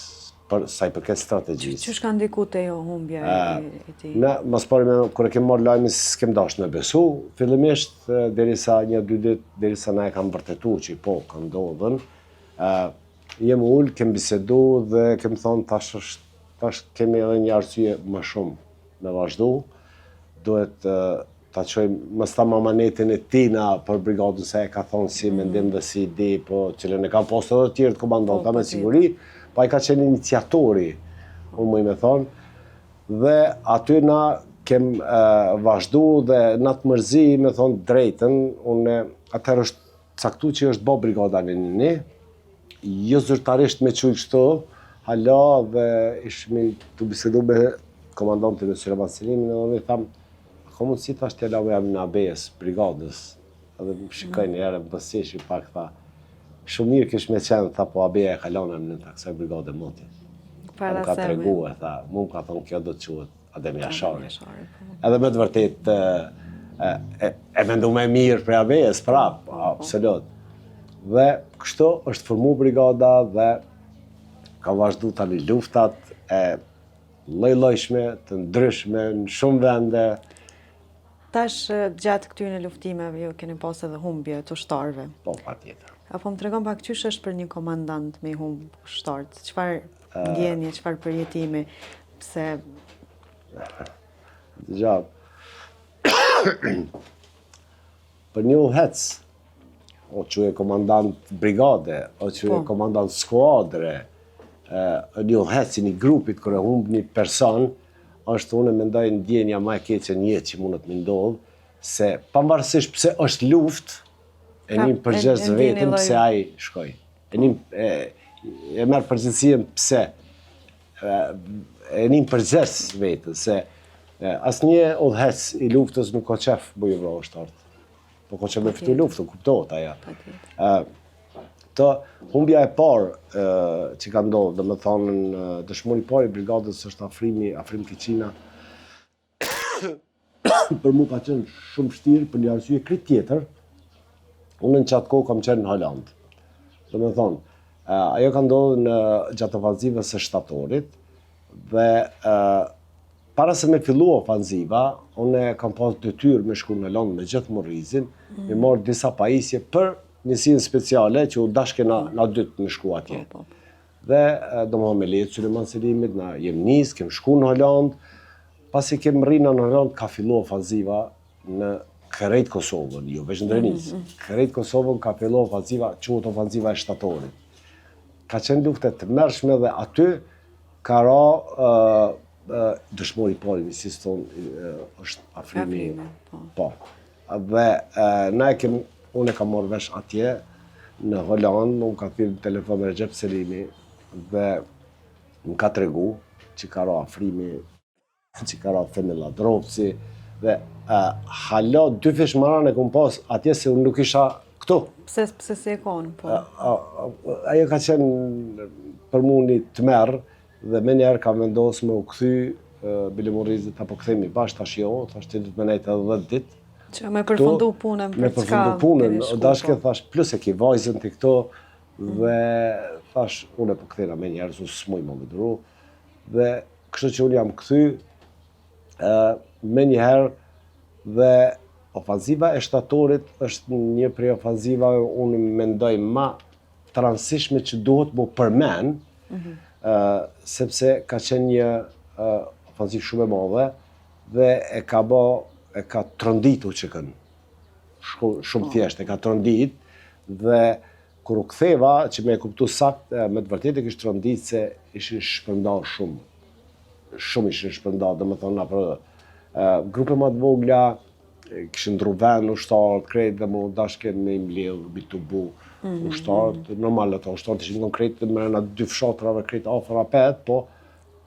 sa i përket strategjisë. Qysh ka ndiku te jo humbje e ti? Ne, mas pari me, kër e kem marrë lajmin s'kem dash me besu, fillimisht derisa 1-2 ditë, derisa na e kam vërtetu që po, ka ndodhën, jem ullë, kem bisedu dhe kem thonë tash kemi edhe një arsye më shumë me vazhdu, duhet ta qojmë, mës ta mamanetin e tina për brigadën se e ka thonë si mendim dhe si ide, po cilën e kam postë edhe tjerë të komandanta me siguri, pa i ka qenë iniciatori, unë më i me thonë, dhe aty na kem vazhdu dhe na të mërzi, me thonë drejten, unë atër është caktu që është bo brigada në një, jo zyrtarisht me quj kështu, hala dhe ishmi të bisedu me komandantin e Sulejman Selimin, dhe unë i thamë, ka mundësi thash të lau jam në ABS, brigadës, edhe më shikoj një herë, më bëseshi pak, tha, shumë mirë kish me qenë, tha, po abeja e kalonëm në të kësaj brigade moti. Më ka të regu e, tha, mu më ka thonë kjo do të quhet Adem Jashari. Edhe me të vërtet, e mendu me mirë për ABS, prap, absolut. Dhe kështu është formu brigada dhe ka vazhdu tani luftat e lloj-llojshme, të ndryshme, në shumë vende. Tash, gjatë këtyre luftimeve, ju keni pas edhe humbje të ushtarëve. Po, patjetër. Apo më tregon pak qysh është për një komandant me humb ushtarët? Çfarë ndjenje, çfarë përjetimi, pse... Dëgjau. Për një uhec, o që e komandant brigade, o që e komandant skuadre, një uhec i një grupit kër e humb një person, është unë mendoj ndjenja ma e keqe një jetë që mundet me ndodhë, se pavarësisht pse është luft, e njëm përgjegjës vetëm pse ai shkoj. E merë përgjegjësien pse. E njëm përgjegjës vetëm, se asë një udhec i luftës nuk ka qef bëjë vro ushtartë. Po ka qef me fitu luftën, kuptohet aja. Të humbja e parë që ka ndodhë, dhe me thonë dëshmori parë i brigadës është Afrim Kiqina. Për mu ka qenë shumë shtirë për një arsye krejt tjetër, unë në qatë kohë kam qenë në Hollandë. Dhe me thonë, ajo ka ndodhë në gjatë ofanzivës së shtatorit, dhe para se me fillu ofanziva, unë kam pas detyrë me shku në Hollandë me gjithë Morrizin, me marrë disa pajisje për njësinë speciale që u dashke na dytë me shku atje. Dhe do më me letë Sulejman Selimit, na jem nisë, kem shku në Hollandë, pasi kem rrina në Hollandë, ka fillu ofanziva në krejt Kosovën, jo veç në Drenisë. Krejt Kosovën ka fillu ofanziva, quhet ofanziva e shtatorit. Ka qenë luftet të mërshme dhe aty ka ra dëshmori pari, si thonë, është Afrimi. Po. Dhe unë e kam marrë vesh atje në Hollandë, unë ka thirrë në telefon me Recep Selimi dhe më ka tregu që ka ra Afrimi, që ka ra Femil Ladrovci, dhe hala 2 fishmaran e kom pas atje se unë nuk isha këtu. Pse se e konë, po? Ajo ka qenë për mu një të merë dhe me njerë ka vendosë me u këthy Bili Morrizit apo këthemi bashkë tash jo, tash të du të me nejtë edhe 10 ditë. Që me përfundu punën për me përfundu punën, dashke thash plus e ki vajzën të këto dhe thash unë e po këthena me njerës, unë s'muj më vëdru dhe kështë që unë jam këthy me njëherë dhe ofanziva e shtatorit është një prej ofanzivave unë mendoj ma transishme që duhet mu përmen sepse ka qenë një ofanziv shumë e madhe dhe e ka trënditu që kënë, shumë thjesht, e ka trëndit dhe kur u ktheva, që me e kuptu sakt, me të vërtetë e kishtë rëndit se ishin shpërndar shumë. Shumë ishin shpërndar, dhe më thonë, për grupe më të vogla, kishin ndru vend ushtarët, krejt dhe më dashken me imledh, bitubu, ushtarët, normal ato ushtarët ishin konkret me në 2 fshatrave, krejt afër apet, po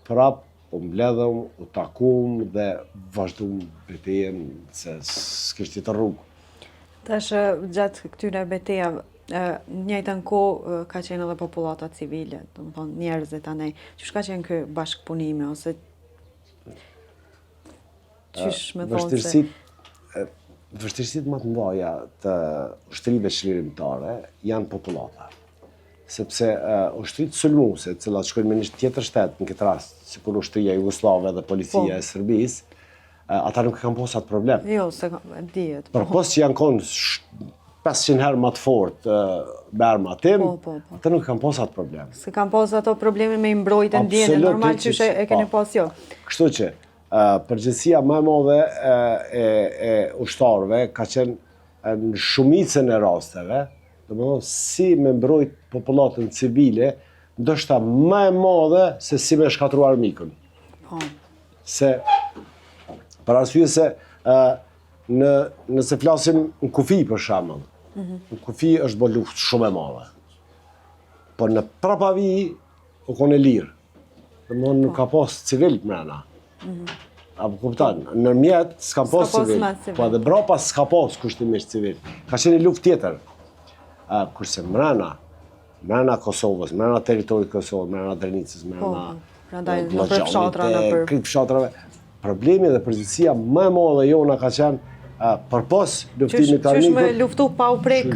prap, po mbledhëm, u takum dhe vazhdum betejën se s'kishtë të rrugë. Tash, gjatë këtyre betejave, njëjtën kohë ka qenë edhe popullata civile, do të thonë njerëzit anej. Qysh ka qenë ky bashkëpunimi ose qysh me thonë se vështirësitë më të mëdha të ushtrive çlirimtare janë popullata. Sepse ushtritë sulmuese, të cilat shkojnë me një tjetër shtet, në këtë rast, sikur ushtria jugoslave dhe policia e Serbisë, ata nuk kanë pas atë problem. Jo, se dihet. Por pos që janë konë 500 herë më të fortë me armatim, ata nuk kanë pas atë problem. Se kanë pas ato probleme me mbrojtjen ndjenjën, normal që e keni pas jo. Kështu që përgjithësia më e madhe e ushtarëve ka qenë në shumicën e rasteve, domethënë si me mbrojt popullatën civile, ndoshta më e madhe se si me shkatruar armikun. Se për arsye se nëse flasim në kufi për shembull, në kufi është bërë luftë shumë e madhe. Por në prapavi u konë lirë. Domethënë nuk ka pas civil mrena. Apo kupton, në mjet s'ka pas civil, po edhe brapa s'ka pas kushtimisht civil. Ka qenë luftë tjetër. Kurse mrena Kosovës, mrena teritorit Kosovës, mrena Drenicës, mrena krejt fshatrave, problemi dhe përgjithësia më e madhe jona ka qenë përpos luftimit armik. Qysh me luftu pa u prek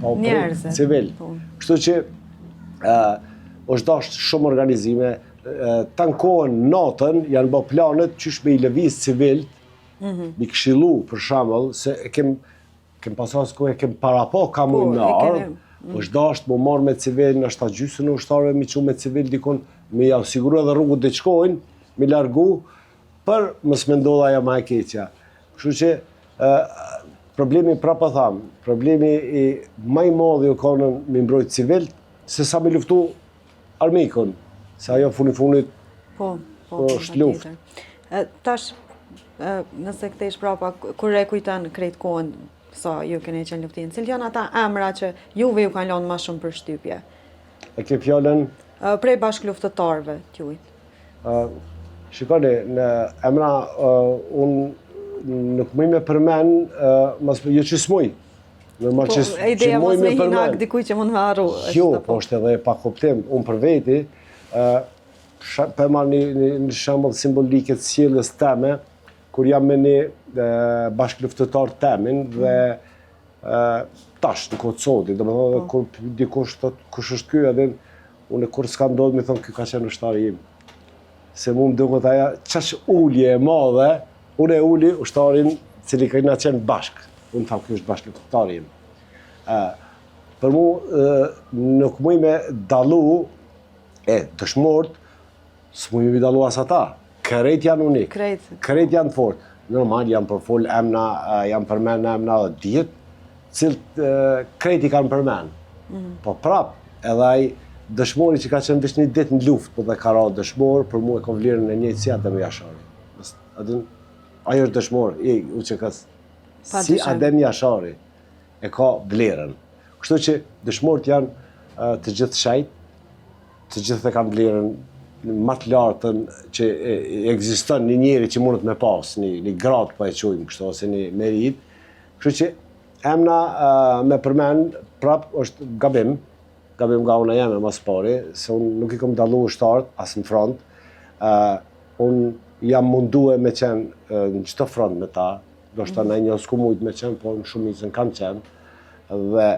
njerëzve. Civil. Kështu që është dashur shumë organizime, tankohen natën, janë bë planet qysh me i lëviz civilt, mi këshillu për shembull se kem pasur ku e kem parapo kamujnar, është dashur më marr me civil, ndoshta gjysmën e ushtarëve mi çu me civil dikon, me ja siguroj edhe rrugët të shkojnë, mi largu për mos më ndodh ajo më e keqja. Kështu që problemi prapë tham, problemi më i madh u kanë me mbrojt civil se sa me luftu armikun, se ajo funit është luftë. Tash, nëse kthesh prapa, kur e kujton krejt kohën sa ju keni qenë luftin, cilë janë ata emra që juve ju kanë lënë më shumë për shtypje? E ke fjalën? Prej bashkëluftëtarëve t'jujt. Shikoni, në emra unë nuk mëj me përmen, jo që s'muj. Ideja mos me hinak dikuj që mund me arru. Jo, po është edhe pa kuptim. Unë për veti, për marrë një shembull simbolike të sjelljes teme, kur jam me një bashkëluftëtar temin dhe tash në Kosovë, domethënë kur dikush thot kush është ky, edhe unë kur s'ka ndodhur më thon ky ka qenë ushtari im. Se mu më duket ajo çash ulje e madhe, unë e uli ushtarin cili kena qenë bashk. Unë tham ky është bashkëluftëtari im. Për mu nuk muj me dallu dëshmort, s'muj me dallu as ata. Krejt janë unik, krejt janë fort. Normal, janë për fol emna, janë përmen emna dhe djetë, cilët krejt i kanë përmen. Po prap, edhe ai dëshmori që ka qenë vish një ditë në luftë, po dhe ka ra dëshmor, për mu e kom vlerën e njëjtë si Adem Jashari. Ajo është dëshmor, UÇK-s. Si Adem Jashari e ka vlerën. Kështu që dëshmorët janë të gjithë shajt, të gjithë e kanë vlerën më të lartën që ekziston një njeri që mundet me pas, një grad po e quajmë kështu, ose një merit. Kështu që emna me përmen prap është gabim nga una jeme mas pari, se unë nuk i kom dallu ushtarët, as në front. Unë jam mundue me qenë në çdo front me ta, do shta në një s'ku mujt me qenë, po në shumicën kam qenë. Dhe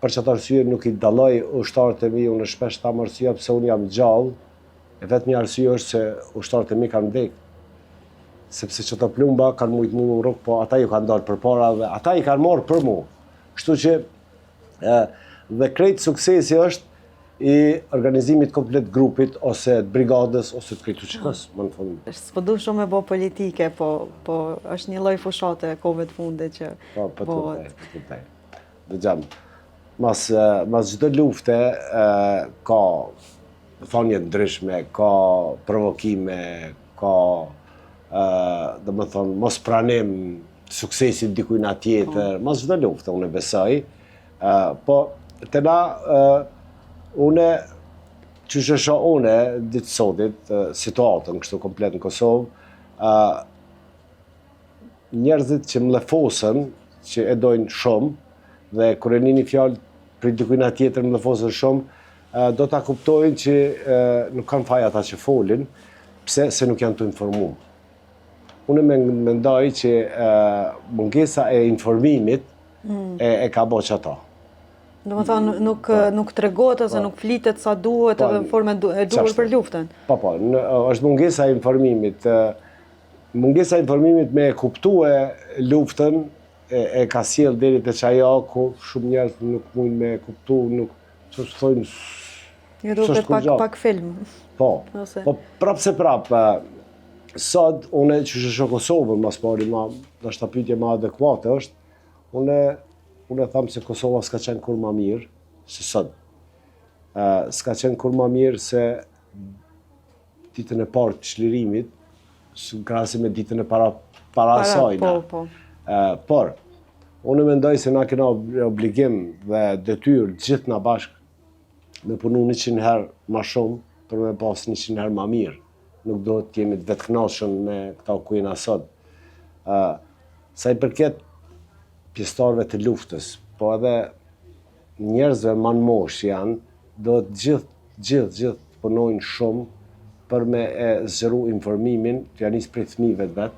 për çfarë arsye nuk i dalloj ushtarët e mi, unë shpesh tham arsyeja pse unë jam gjallë, e vetëm një arsye është se ushtarët e mi kanë vdekur. Sepse çto plumba kanë mujt mu rrok, po ata ju kanë dalë përpara dhe ata i kanë marrë për mu. Kështu që dhe krejt suksesi është i organizimit komplet grupit, ose të brigadës, ose të krejt UÇK-s, më në fund. S'po du shumë me bo politike, po është një lloj fushate e kohëve të fundit që bëhet. Dëgjam, mas çdo lufte ka thonje të ndryshme, ka provokime, ka domethënë mos pranim suksesit dikujt tjetër, mas çdo lufte unë besoj. Po te na unë që shësha une ditë sotit situatën kështu komplet në Kosovë, njerëzit që mlefosën, që e dojnë shumë, dhe kur e një fjalë për dikujna tjetër mlefosën shumë, do ta kuptojnë që nuk kanë faj ata që folin, pse se nuk janë të informuar. Unë mendoj që mungesa e informimit e ka bo që ata. Do më thonë, nuk tregohet ose nuk flitet sa duhet edhe në formë e duhur për luftën. Po, është mungesa e informimit. Mungesa e informimit me e kuptue luftën e ka sjell deri te çajo ku shumë njerëz nuk mund me kuptu, nuk ç'është thonë. Ju duket pak film. Po prap se prap. Sot unë që shë Kosovën mas pari ndoshta pyetje më adekuate është, unë thamë se Kosova s'ka qenë kur ma mirë se sot. S'ka qenë kur ma mirë se ditën e parë të çlirimit, krahasim me ditën e para asajna. Por, unë mendoj se na kena obligim dhe detyrë gjithë na bashkë me punu 100 herë ma shumë për me pas 100 herë ma mirë. Nuk do të jemi të vetkënaqur me këta ku jena sot. Sa i përket pjesëtarëve të luftës, po edhe njerëzve ma në moshë janë, do të gjithë punojnë shumë për me e zgjeru informimin, të janë nisë prej fëmijëve të vetë,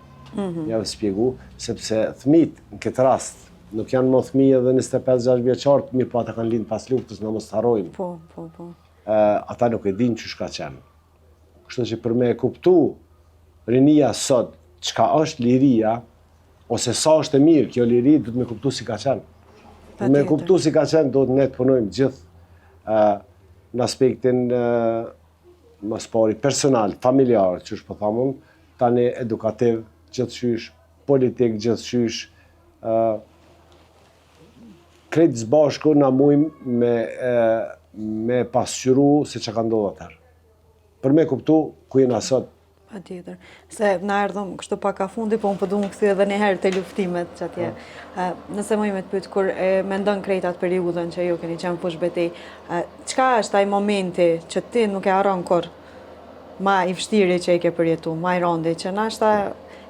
ja vë spjegu, sepse fëmijët në këtë rast nuk janë më fëmijë edhe 25-6 vjeçarë, mirë po ata kanë lindë pas luftës, na mos të harrojmë. Po. Ata nuk e dinë ç'ka qenë. Kështu që për me e kuptu rinia sot, çka është liria, ose sa është e mirë kjo liri, du të me kuptu si ka qenë. Për me kuptu si ka qenë, do të ne të punojmë gjithë në aspektin mas pari personal, familjar, që është po thamun, tani edukativ, gjithçysh, politik, gjithçysh, krejt zbashku na mujmë me pasqyru se që ka ndodhë atëherë. Për me kuptu ku jena sot. Patjetër. Se na erdhëm kështu pak a fundi, po unë po du më këthy edhe një herë të luftimet që atje. Nëse më i me të pytë, kur mendon krejt atë periudën që ju keni qenë fush betej, qka është ai momenti që ti nuk e harron kur ma i vështiri që i ke përjetu, ma i rondi, që nashta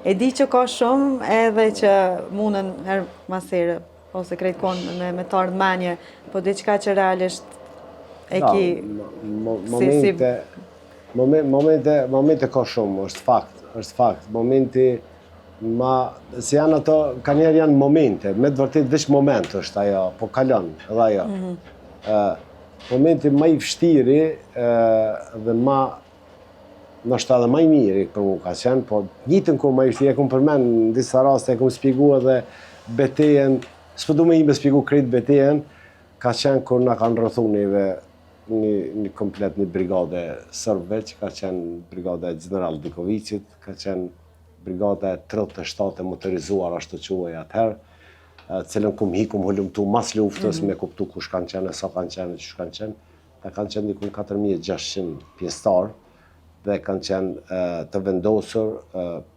e di që ka shumë edhe që mundën herë masere, ose krejt konë me të ardhë menje, po diçka që realisht e ki... Momente ka shumë, është fakt. Momenti se janë ato, ka njerë janë momente, me të vërtet veç moment është ajo, po kalon edhe ajo. Momenti ma i vështiri dhe nështë edhe ma i miri për mu ka qenë, po njëtën ku ma i vështiri, e kumë përmen në disa raste, e kumë spigu edhe betejen, s'po du me i me spigu krejt betejen, ka qenë kur na kanë rrëthu një komplet një brigade sërbëve, që ka qenë brigade General Dikovicit, ka qenë brigade 37 e motorizuar, ashtë të quaj atëherë, cilën kum hulumtu mas luftës me kuptu kush kanë qenë, sa kanë qenë, që kanë qenë. Ta kanë qenë dikun 4600 pjesëtar dhe kanë qenë të vendosur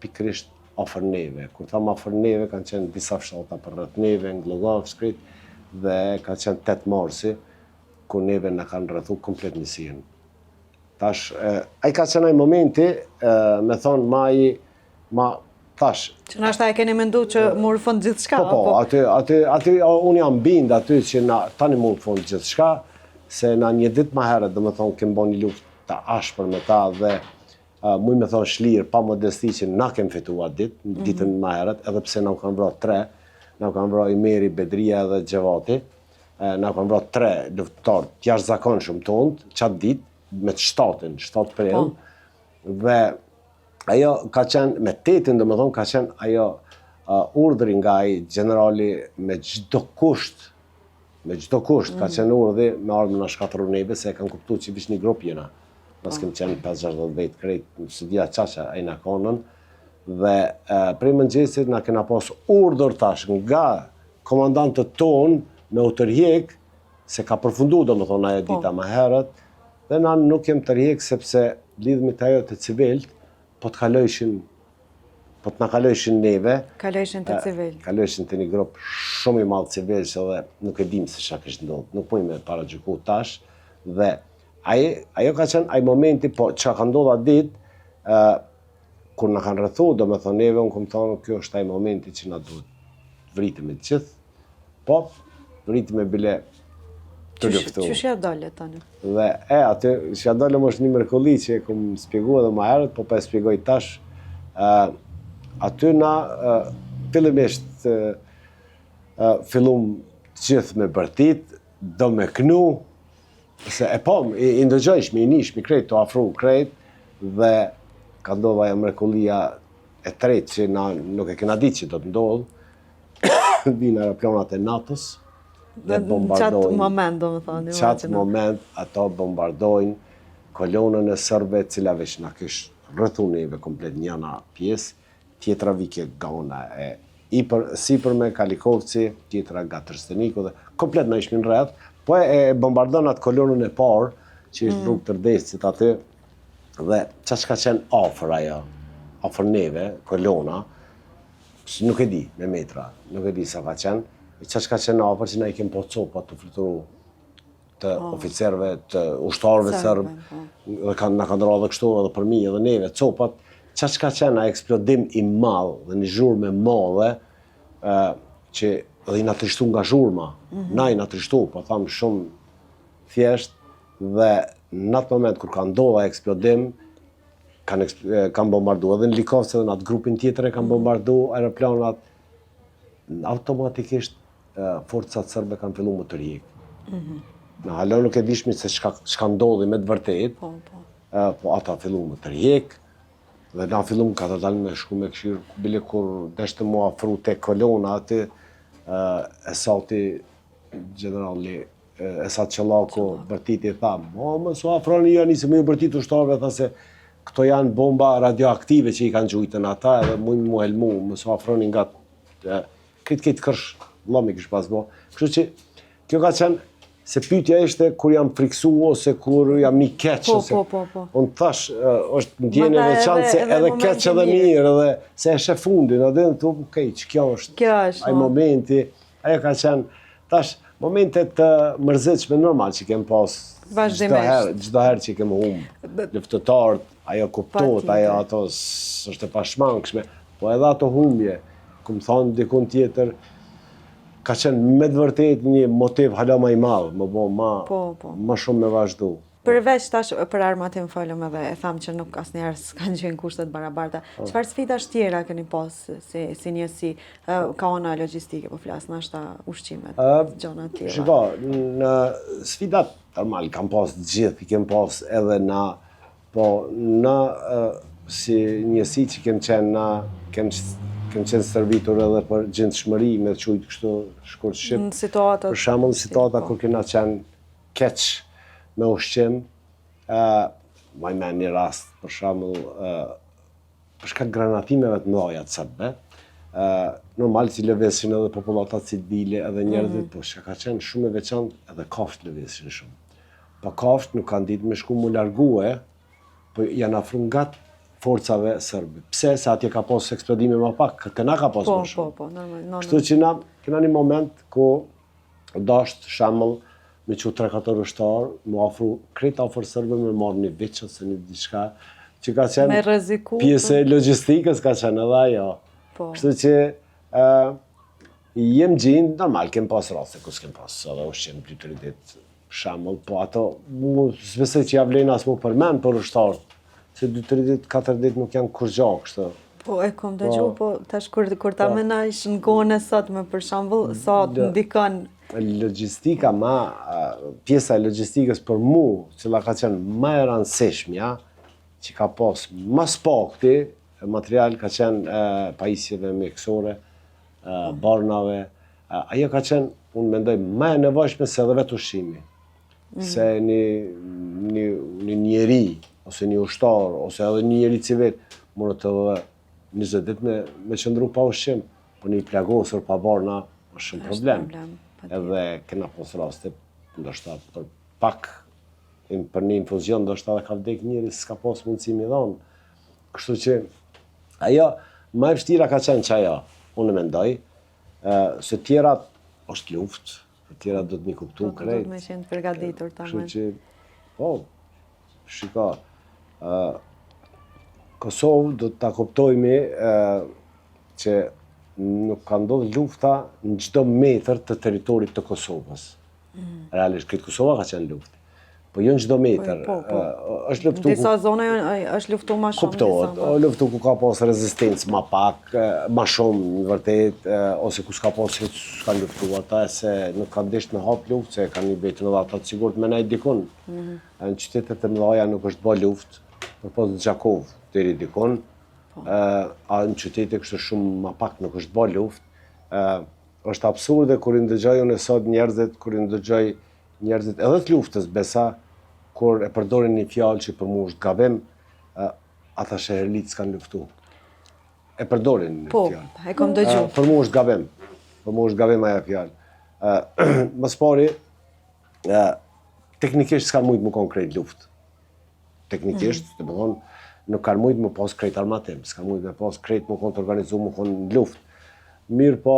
pikrisht afër neve. Kur thamë afër neve, kanë qenë disa fshata për rreth neve, në Glogovskrit, dhe ka qenë 8 marsi, ku neve në kanë rrëthu komplet njësien. Tash, a i ka qenaj momenti, me thonë, tash... Që nashta e keni mendu që murë fund gjithë shka? Po, aty unë jam bind aty që tani murë fund gjithë shka, se na një dit ma herët, dhe me thonë, kemë bo një luft të ashpër me ta, dhe muj me thonë shlirë, pa modesti që na kemë fitu atë ditën ma herët, edhe pse na u kanë vra 3, na u kanë vra Imeri, Bedria dhe Gjevati, na kanë vra 3 luftëtarë të jashtëzakonshëm tonë, qatë ditë, me të 7 prill, dhe ajo ka qenë, me 8, dhe me thonë, ka qenë ajo urdhri nga ai generali me çdo kusht, ka qenë urdhri me ardhmë në shkatëru neve, se e kanë kuptu që vish një grup jena. Nësë kemë qenë 5-60 vetë krejt, së dhja qaqa a i na konën, dhe prej mëngjesit na kena pas urdhër tash nga komandantët tonë me u tërhjek se ka përfundu do më thonë ajo dita më herët, dhe na nuk jem të rjekë sepse lidhmi të ajo të civilt, po të na kalojshin neve. Kalojshin të civil. Kalojshin të një grup shumë i madh civil, që dhe nuk e dim se çka kishte ndodhur. Nuk mund me paragjyku tash. Dhe ajo ka qenë ai momenti, po çka ka ndodhur atë ditë, kur na kanë rrethu, domethënë neve, unë kam thonë, kjo është ai momenti që na duhet vritim të gjithë. Po, vritim e bile të luftu. Qysh ja dole tani? Dhe aty që ja dole më është një mrekulli që e kom shpjeguar edhe më herët, po e shpjegoj tash. Aty na fillimisht fillum të gjithë me bërtit, do me knu, se i ndëgjojsh, me i nish, me krejt, të afru krejt, dhe ka ndodhur ajo mrekullia e tretë që na nuk e kena ditë që do të ndodhë, vinë aeroplanat e NATO-s dhe bombardojnë. Qatë moment, do më thonë. Qatë moment, ato bombardojnë kolonën e sërbe, cila veç na kishë rrethu neve komplet njëna pjesë, tjetra vike gona sipër me Kalikovci, tjetra nga Trsteniku dhe komplet na ishmin rreth, po e bombardon atë kolonën e parë, që ishtë rrugë Tërdescit aty, dhe qa ka qenë afër ajo, afër neve, kolona, nuk e di me metra, nuk e di sa ka qenë, qa ka qenë afër që na i kem po copat të fluturu të oficerve, të ushtarëve sërbë, dhe na kanë ndërrodhë kështu edhe për mi edhe neve, copat, qa ka qenë a eksplodim i madh dhe një zhurmë e madhe, që edhe i na trishtu nga zhurma, na i na trishtu, po thamë shumë thjesht, dhe në atë moment kur ka ndodhur eksplodim, kanë bombardu edhe në Likovce dhe në atë grupin tjetër e kanë bombardu aeroplanat, automatikisht forcat sërbe kanë fillu më të rjekë. Në halon nuk e dishmi se çka ndodhi me të vërtet, po ata fillu më të rjekë, dhe na fillu ka të dalë me shku me këshirë, bile kur deshte mu afru te kolona aty, Esati generali, Esat Qellaku, bërtiti tha, më su afroni jo, nisë më ju bërtit ushtarëve, tha se këto janë bomba radioaktive që i kanë gjujtën ata, edhe mujnë mu helmu, më su afroni nga këtë kërsh, lomi kështë pas bo. Kështu që, kjo ka qenë, se pyetja ishte kur jam friksu, ose kur jam një keq, ose... Unë thash, është ndjenjë e veçantë se edhe keq edhe mirë, edhe se e shef fundin, edhe në thup, okej, që kjo është ai momenti, ajo ka qenë, thash, momentet të mërzitshme normal që kem pas çdo herë që kem humbë luftëtarët, ajo kuptohet, ajo ato është e pashmangshme, po edhe ato humbje, ku më thonë dikun tjetër, ka qenë me të vërtet një motiv hala më i madh, më bo ma shumë me vazhdu. Përveç tash për armatim folëm edhe e thamë që nuk asnjëherë s'kanë qenë kushtet barabarta. Çfarë sfidash tjera keni pas si njësi, ka ona logjistike, po flas nashta ushqimet, gjona tjera? Shiko, në sfidat normal kam pas gjithë, i kem pas edhe na, po na si njësi që kem qenë na, kem qenë servitur edhe për gjendshmëri me të qujtë kështu shkurt shqip. Për shembull, situata kur kena qenë keq me ushqim, ma i me një rast, për shembull, për shkak granatimeve të mëdha të serbëve, normal që lëvizshin edhe popullata civile edhe njerëzit, po që ka qenë shumë e veçantë edhe kafshët lëvizshin shumë. Po kafshët nuk kanë ditë me shku mu largue, po janë afru nga forcave sërbe. Pse? Se atje ka pas eksplodime më pak, këna ka pas më shumë. Kështu që na kena një moment ku dasht shembull me që 3-4 ushtarë, mu afru krejt afër sërbe me marrë një veç ose një diçka, që ka qenë pjesë e logjistikës, ka qenë edhe ajo. Kështu që jem gjinë, normal, kem pas raste, ku s'kem pas edhe ushqim 2-3 ditë shembull, po ato, mu s'besoj që ja vlen as mu përmen për ushtarë, se 2-3 ditë, 4 ditë nuk janë kur gjak, kështu. Po e kom dëgju, po tash kur ta menajsh në kohën e sotme për shembull, sa të ndikon logjistika pjesa e logjistikës për mu, cila ka qenë më e rëndësishmja, që ka pas më spakti, material ka qenë pajisjeve mjekësore, barnave, ajo ka qenë, unë mendoj, më e nevojshme se edhe vetë ushqimi. Se një njeri, ose një ushtar, ose edhe një njeri civil, mund të 20 ditë me qëndru pa ushqim, po një plagosur pa barna, është shumë problem. Edhe kena pas raste, ndoshta për pak, për një infuzion, ndoshta dhe ka vdek njëri, s'ka pas mundësi mi dhonë. Kështu që, ajo, më e vështira ka qenë që ajo, unë mendoj, se tjerat është luftë, tjerat do të mi kuptu krejt. Do të me qenë përgatitur ta Kështu që, po, shiko, Kosovë do të ta kuptojmë që nuk ka ndodhur lufta në çdo metër të territorit të Kosovës. Realisht, këtë Kosova ka qenë luftë. Po jo në çdo metër. Është luftu. Disa zona është luftu më shumë. Kuptohet, luftu ku ka pas rezistencë më pak, më shumë në vërtet, ose ku s'ka pas hiç s'ka luftu ata se nuk kanë dish në hap luftë, se kanë një betë në ata të sigurt me nejt dikun. Në qytetet e mëdha nuk është bë luftë, por pas Gjakov deri dikun. A në qytete kështu shumë më pak nuk është bë luftë. Është absurde kur i ndëgjoj unë sot njerëzit, kur i ndëgjoj njerëzit edhe të luftës besa, kur e përdorin një fjalë që për mu është gabim, ata shërlit s'kan luftu. E përdorin një fjalë. Po, e kom dëgju. Për mu është gabim. Për mu është gabim aja fjalë. Më spari, teknikisht s'kan mujtë më konkret luftë. Teknikisht, të më thonë, nuk kanë mujtë më pas krejt armatim, s'kan mujtë më pas krejt më konë të organizu më konë në luftë. Mirë po,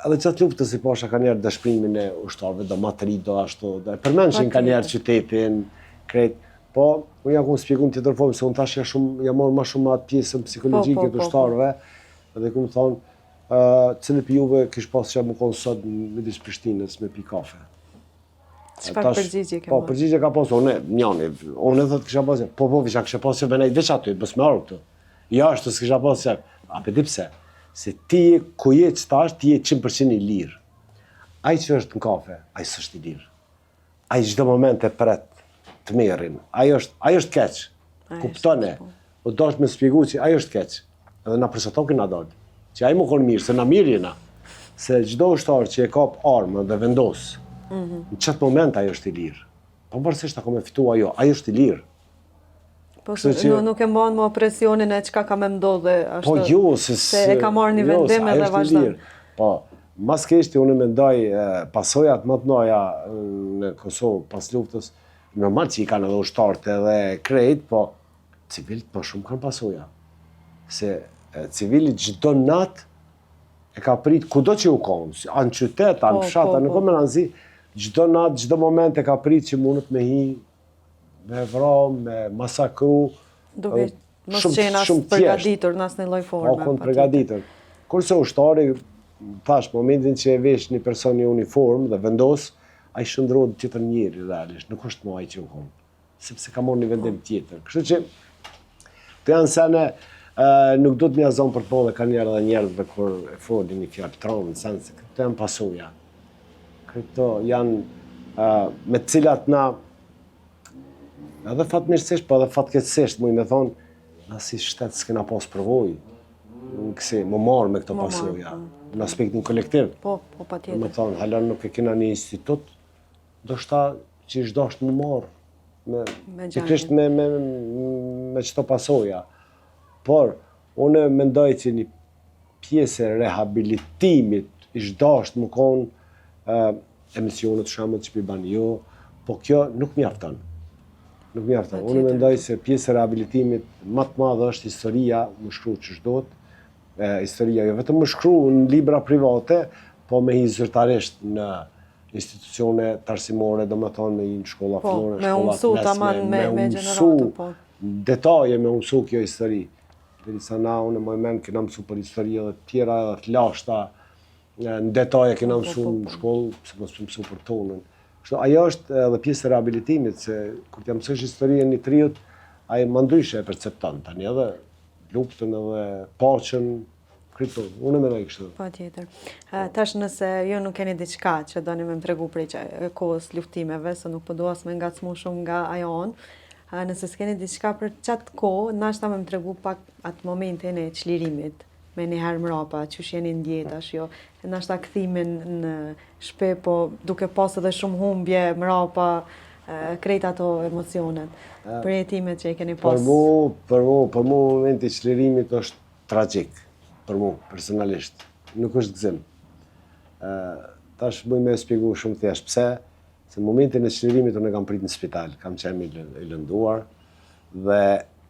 edhe qatë luftës i pasha ka njerë dëshprimin e ushtarëve, do matëri, do ashtu, do e përmenshin ka njerë qytetin, krejt. Po, unë jam ku më spjegum tjetër formë, se unë tash jam marrë ma shumë atë pjesën psikologjike të ushtarëve, edhe ku më thonë, cilë për juve kish pas që më konë sot në midis Prishtinës me pi kafe. Çfarë përgjigje ke? Po, përgjigje ka pas, unë e thot kisha pas, po, kisha pas që venaj veç aty, bës me arë këtu. Ja, është të s'kisha pas që, a pe di pse? Se ti ku je që tash, ti je 100% i lirë. Ai që është në kafe, ai s'është i lirë. Ai çdo moment e pret të merrin. Ai është keq. Kuptone. O do të më shpjegoj që ai është keq. Edhe na përsoton na dal. Që ai më kon mirë, se na mirë jena. Se çdo ushtar që e kap armën dhe vendos, në çat moment ai është i lirë. Pavarësisht ako më fitu ajo, ai është i lirë. Po, nuk e mban më presionin e çka ka me ndodhe ashtu. Po jo, se e ka marrë një vendim edhe vazhdon. Po, mas keshti unë mendoj pasojat më të mëdha në Kosovë pas luftës, normal që i kanë edhe ushtarët edhe krejt, po civilit më shumë kanë pasoja. Se civilit çdo natë e ka prit kudo që u konë, anë qytet, anë fshat, anë në rëndësi, çdo natë, çdo moment e ka prit që mundet me hi, me vra, me masakru. Duke mos qenë as përgatitur në asnjë lloj forme. Po, konë përgatitur. Kurse ushtari, thash, momentin që e vesh një person një uniform dhe vendos, ai shndrohet tjetër njeri realisht, nuk është më ai që u konë. Sepse ka marrë një vendim tjetër. Kështu që, të janë sene, nuk do të mjazon për po dhe ka njerë dhe njerëve kur e folin një fjalë tronë, në sense, këto janë pasuja. Këto janë me cilat na, edhe fatmirësisht, po edhe fatkeqësisht, mu i me thonë, na si shtetë s'kena pas përvoj, kësi, më marë me këto pasuja, në aspektin kolektiv. Po, pa tjetër. Me thonë, halon nuk e kena një institut, do shta që ishtë dashtë më marë, pikrisht me qëto pasuja. Por, unë mendoj që një pjesë e rehabilitimit ishtë dashtë më konë emisionet shamët që për banë jo, po kjo nuk mjafton. Nuk mjafton. Unë mendoj se pjesë e rehabilitimit më të madhe është historia, më shkru që shdojt, historia jo vetëm më shkru në libra private, po me hi zyrtarisht në institucione tarsimore, do më thonë me hi në shkolla fillore, shkolla mesme, me mësu detaje, me mësu kjo histori. Derisa na unë më men kena mësu për histori edhe tjera edhe të lashta, në detaje kena mësu në shkollë, se mos mësu për tonën. Ajo është edhe pjesë e rehabilitimit, se kur t'ja mësësh historien një triut, ajo më ndryshe e percepton, tani edhe luftën edhe paqen, kryton, unë me nëjë kështë. Pa tjetër. Tash nëse jo nuk keni diçka që doni me më tregu prej kohës luftimeve, se nuk po do as me ngacmu shumë nga ajo onë, nëse s'keni diçka për qatë kohë, nashta me më tregu pak atë momentin e çlirimit, me një herë mrapa, që jeni ndjetash, jo, nashta këthimin në shpe, po duke pas edhe shumë humbje mrapa, krejt ato emocionet, për jetimet që i keni pas. Për mu momenti i çlirimit është tragjik, për mu, personalisht, nuk është gëzim. Tash mëj me spjegu shumë thjesht pse, Se në momentin e çlirimit unë e kam prit në spital, kam qenë i lënduar dhe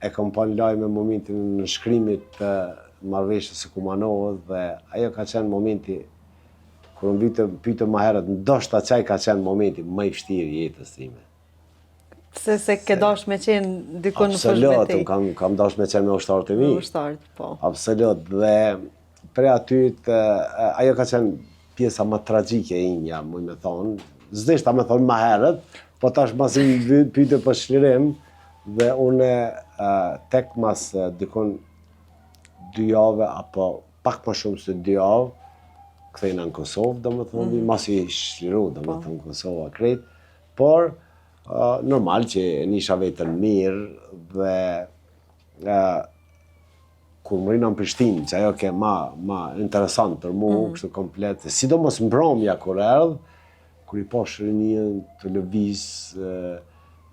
e kam pa në lajme momentin në nënshkrimit të marrëveshjes së Kumanovës dhe ajo ka qenë momenti kur unë pyetëm më herët, ndoshta çaj ka qenë momenti më i vështirë i jetës time. Se ke dash me qenë dikun në Absolut, unë kam dash me qenë me ushtarët e mi. Me ushtarët, po. Absolut, dhe prej aty ajo ka qenë pjesa më tragjike e imja, muj me thonë. Zdeshta me thonë më herët, po tash mas i pyte për çlirim, dhe une tek mas dikun 2 javë, apo pak më shumë se 2 javë, kthejna në Kosovë, do më thonë, mas i çliru, do më thonë Kosova krejt, por normal që nisha vetën mirë dhe kur më rina në Prishtinë, që ajo ke ma interesant për mu, kështu komplet, sidomos mbromja kur erdhë, kur i posh rinjën të lëviz,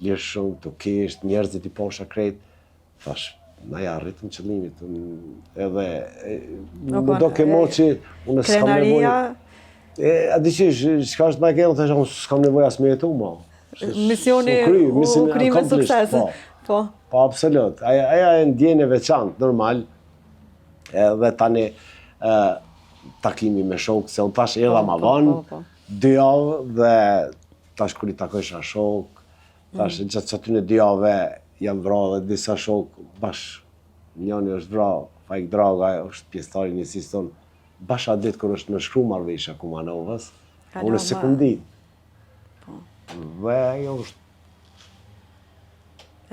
lirshëm, të kesht, njerëzit i posha krejt, thash, na ja rritëm qëllimit, edhe më do ke mo që unë s'kam nevoj. A di çka është ma kemë, thash, unë s'kam nevoj as me jetu, ma. Misioni u kry me sukses. Po, absolut. Aja e ndjenjë veçantë, normal, edhe tani takimi me shokë, se unë tash erdha ma vonë, 2 javë, dhe tash kur i takojsha shokë, tash gjatë aty në 2 javë jam vra dhe disa shokë bashkë, njëni është vra, Fajk Draga, është pjesëtari njësisë tonë, bashkë atë ditë kur është në shkru marrëveshja Kumanovës, unë se kum ditë. Dhe ajo është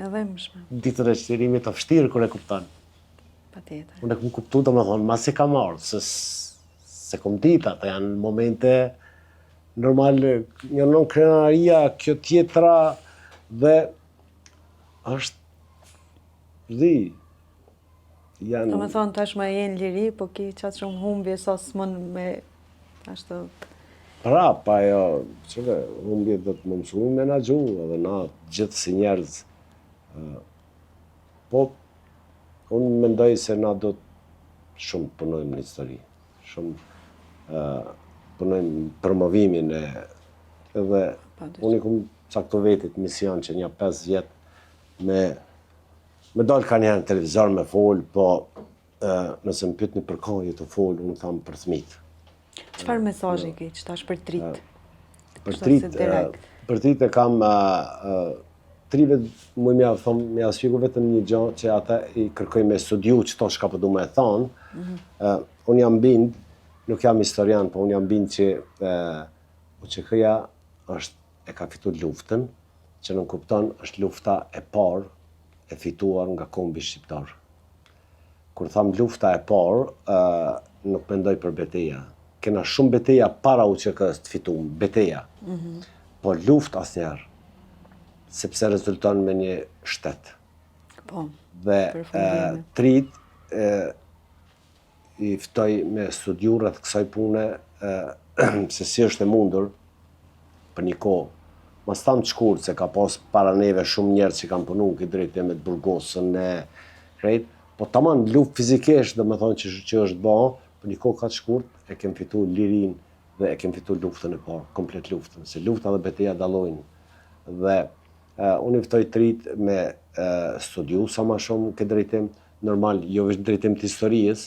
edhe më shme. Ditën e çlirimit të vështirë kur e kupton. Patjetër. Unë e kam kuptu, do me thonë, mas e kam ardhë, se kom ditë, ata janë momente normal, një non krenaria, kjo tjetra, dhe është janë... Do me thonë, tash ma jenë liri, po ki qatë shumë humbje, sa s'mon me... ashtë... Prap, ajo, qëve, humbje do të më mësu me menagju, edhe na gjithë si njerëz. Po, unë mendoj se na do të shumë punojmë në histori, shumë punojmë promovimin edhe unë i kum cakto vetit mision që një 5 vjetë me dalë ka njerë në televizor me folë, po nëse më pyetni për kohë të folë, unë thamë për fëmijët. Çfarë mesazhi ke që tash për trit? Për trit e kam trive, mu mja shpiku vetëm një gjë që ata i kërkoj me studiu që to shka po du me thonë. Unë jam bind, nuk jam historian, po unë jam bind që UÇK-ja e ka fitur luftën, që nuk kupton është lufta e parë e fituar nga kombi shqiptar. Kur tham lufta e parë, nuk mendoj për beteja. Kena shumë beteja para UÇK-s të fitum, beteja. Po luft asnjëherë, sepse rezulton me një shtet. Po, dhe trit i ftoj me studiu rreth kësaj pune, se si është e mundur për një kohë. Mas tham të shkurt, se ka pas para neve shumë njerëz që kanë punu në këtë drejtim me të burgosën e krejt, po tamam luft fizikisht, do me thonë që është ba, për një kohë ka të shkurt, e kem fitu lirin dhe e kem fitu luftën e parë, komplet luftën, se lufta dhe beteja dallojnë. Dhe unë i ftoj trit me studiu sa ma shumë këtë drejtim, normal, jo vetëm drejtim të historisë,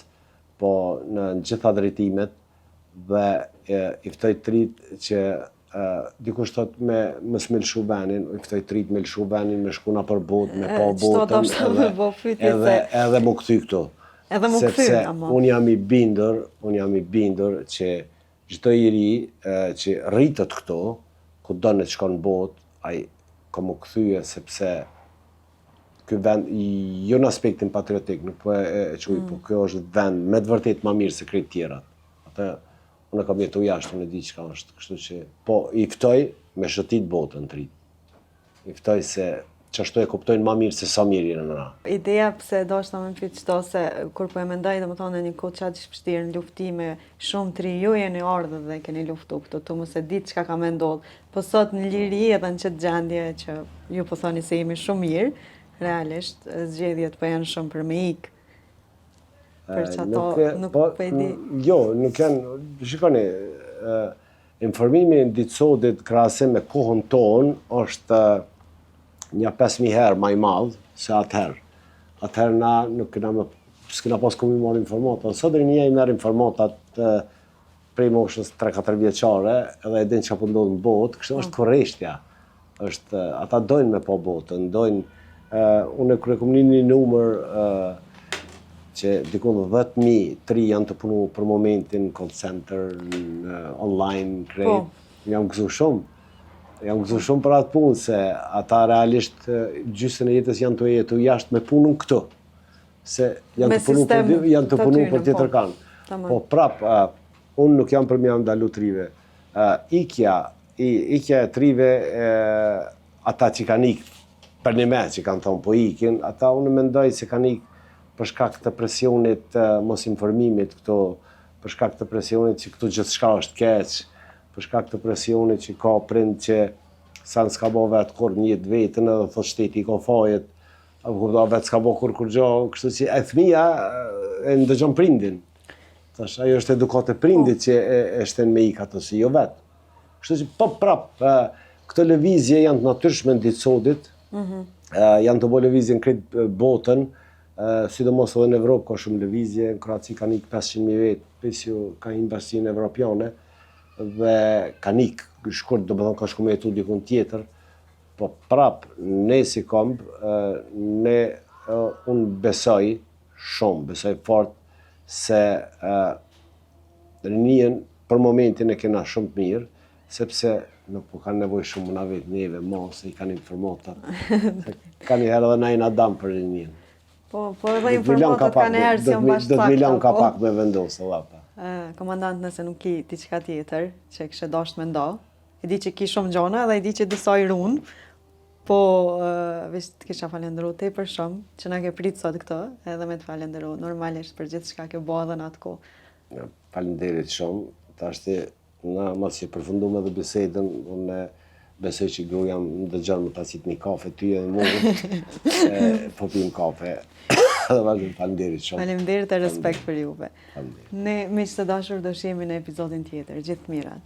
po në gjitha drejtimet, dhe i ftoj trit që dikush thot me s'me lshu venin, i ftoj trit me lshu venin, me shkuna për botë, me pa botën, edhe mu kthy këtu. Edhe mu kthy, ama. Unë jam i bindur që çdo njeri që rritet këtu, ku do në të shkon në botë, ai ka mu kthyje sepse ky vend, jo në aspektin patriotik, nuk po e quaj, po kjo është vend me të vërtet ma mirë se krejt tjerat. Atë unë kam jetu jashtë, unë e di çka është, kështu që po i ftoj me shëtit botën të rritë. I ftoj se qashtu e kuptojnë ma mirë se sa mirë jenë në na. Ideja pse dashta me pyet çto se kur po e mendoj domethënë në një kohë çaq vështirë në luftime, shumë tri ju jeni ardhur dhe keni luftu këtu, tu mos e di çka ka më ndodhur. Po sot në liri edhe në çet gjendje që ju po thoni se jemi shumë mirë, realisht zgjedhjet po janë shumë për me ik. Për çato nuk po e di. Jo, nuk janë, shikoni, Informimi në ditësodit krahasim me kohën tonë është një 5.000 herë më i madh se atëherë. Atëherë na nuk s'kena pas ku mi marrë informata. Sot rinia i merr informatat prej moshës 3-4 vjeçare edhe e din çfarë po ndodh në botë, kështu është korreshtja. Ata dojnë me po botën, unë kur e kom një numër që dikun 10.000, 3 janë të punu për momentin, call center, online, krejt, jam gëzu shumë. Jam gëzu shumë për atë punë, se ata realisht gjysën e jetës janë të jetu jashtë me punën këtu. Se janë të punu për tjetër kanë. Po prap, unë nuk jam për mja ndalu trive. Ikja e trive, ata që kanë ikë, për një me që kanë thonë po ikin, ata unë mendoj se kanë ikë për shkak të presionit mos informimit këto, për shkak të presionit që këtu gjithçka është keq, për shkak të presionit që ka prind që sa në s'ka bo vetë kur një jetë vetën edhe thot shteti i ka fajet, apo vetë s'ka bo kur gjo, kështu që e fëmija e ndëgjon prindin. Tash, ajo është edukat e prindit që e shten me ikë ato si jo vetë. Kështu që po prap, këto lëvizje janë të natyrshme në ditësodit, janë të bo lëvizje në kretë botën, sidomos edhe në Evropë ka shumë lëvizje, në Kroaci ka nikë 500.000 vetë, pesju ka një bashkinë evropiane, dhe ka nikë shkurt, do më thonë ka shku me jetu dikun tjetër, po prap, ne si kombë, unë besoj fort, se rinien për momentin e kena shumë të mirë, sepse nuk po kanë nevoj shumë na vetë neve, se i kanë informatat, ka një herë edhe na i nadam për rinien. Po edhe informatat ka në herë si janë bashkë. 10 milion ka pak me vendosë, lapa. Komandant, nëse nuk ki diçka tjetër që kështë dasht me nda, e di që ki shumë gjona dhe e di që disa i runë, po veç të kisha falenderu te për shumë që na ke pritë sot këtë, edhe me të falenderu normalisht për gjithë shka ke bo edhe në atë ko. Falenderit shumë, ta është na mas që përfundu me dhe bisedën, unë besoj që gru jam në dëgjën më tasit një kafe ty e mu, po pim kafe. Dhe vazhdim, falenderit shumë. Falenderit e respekt për juve. Ne, me që të dashur, do shihemi në episodin tjetër. Gjithë mirat.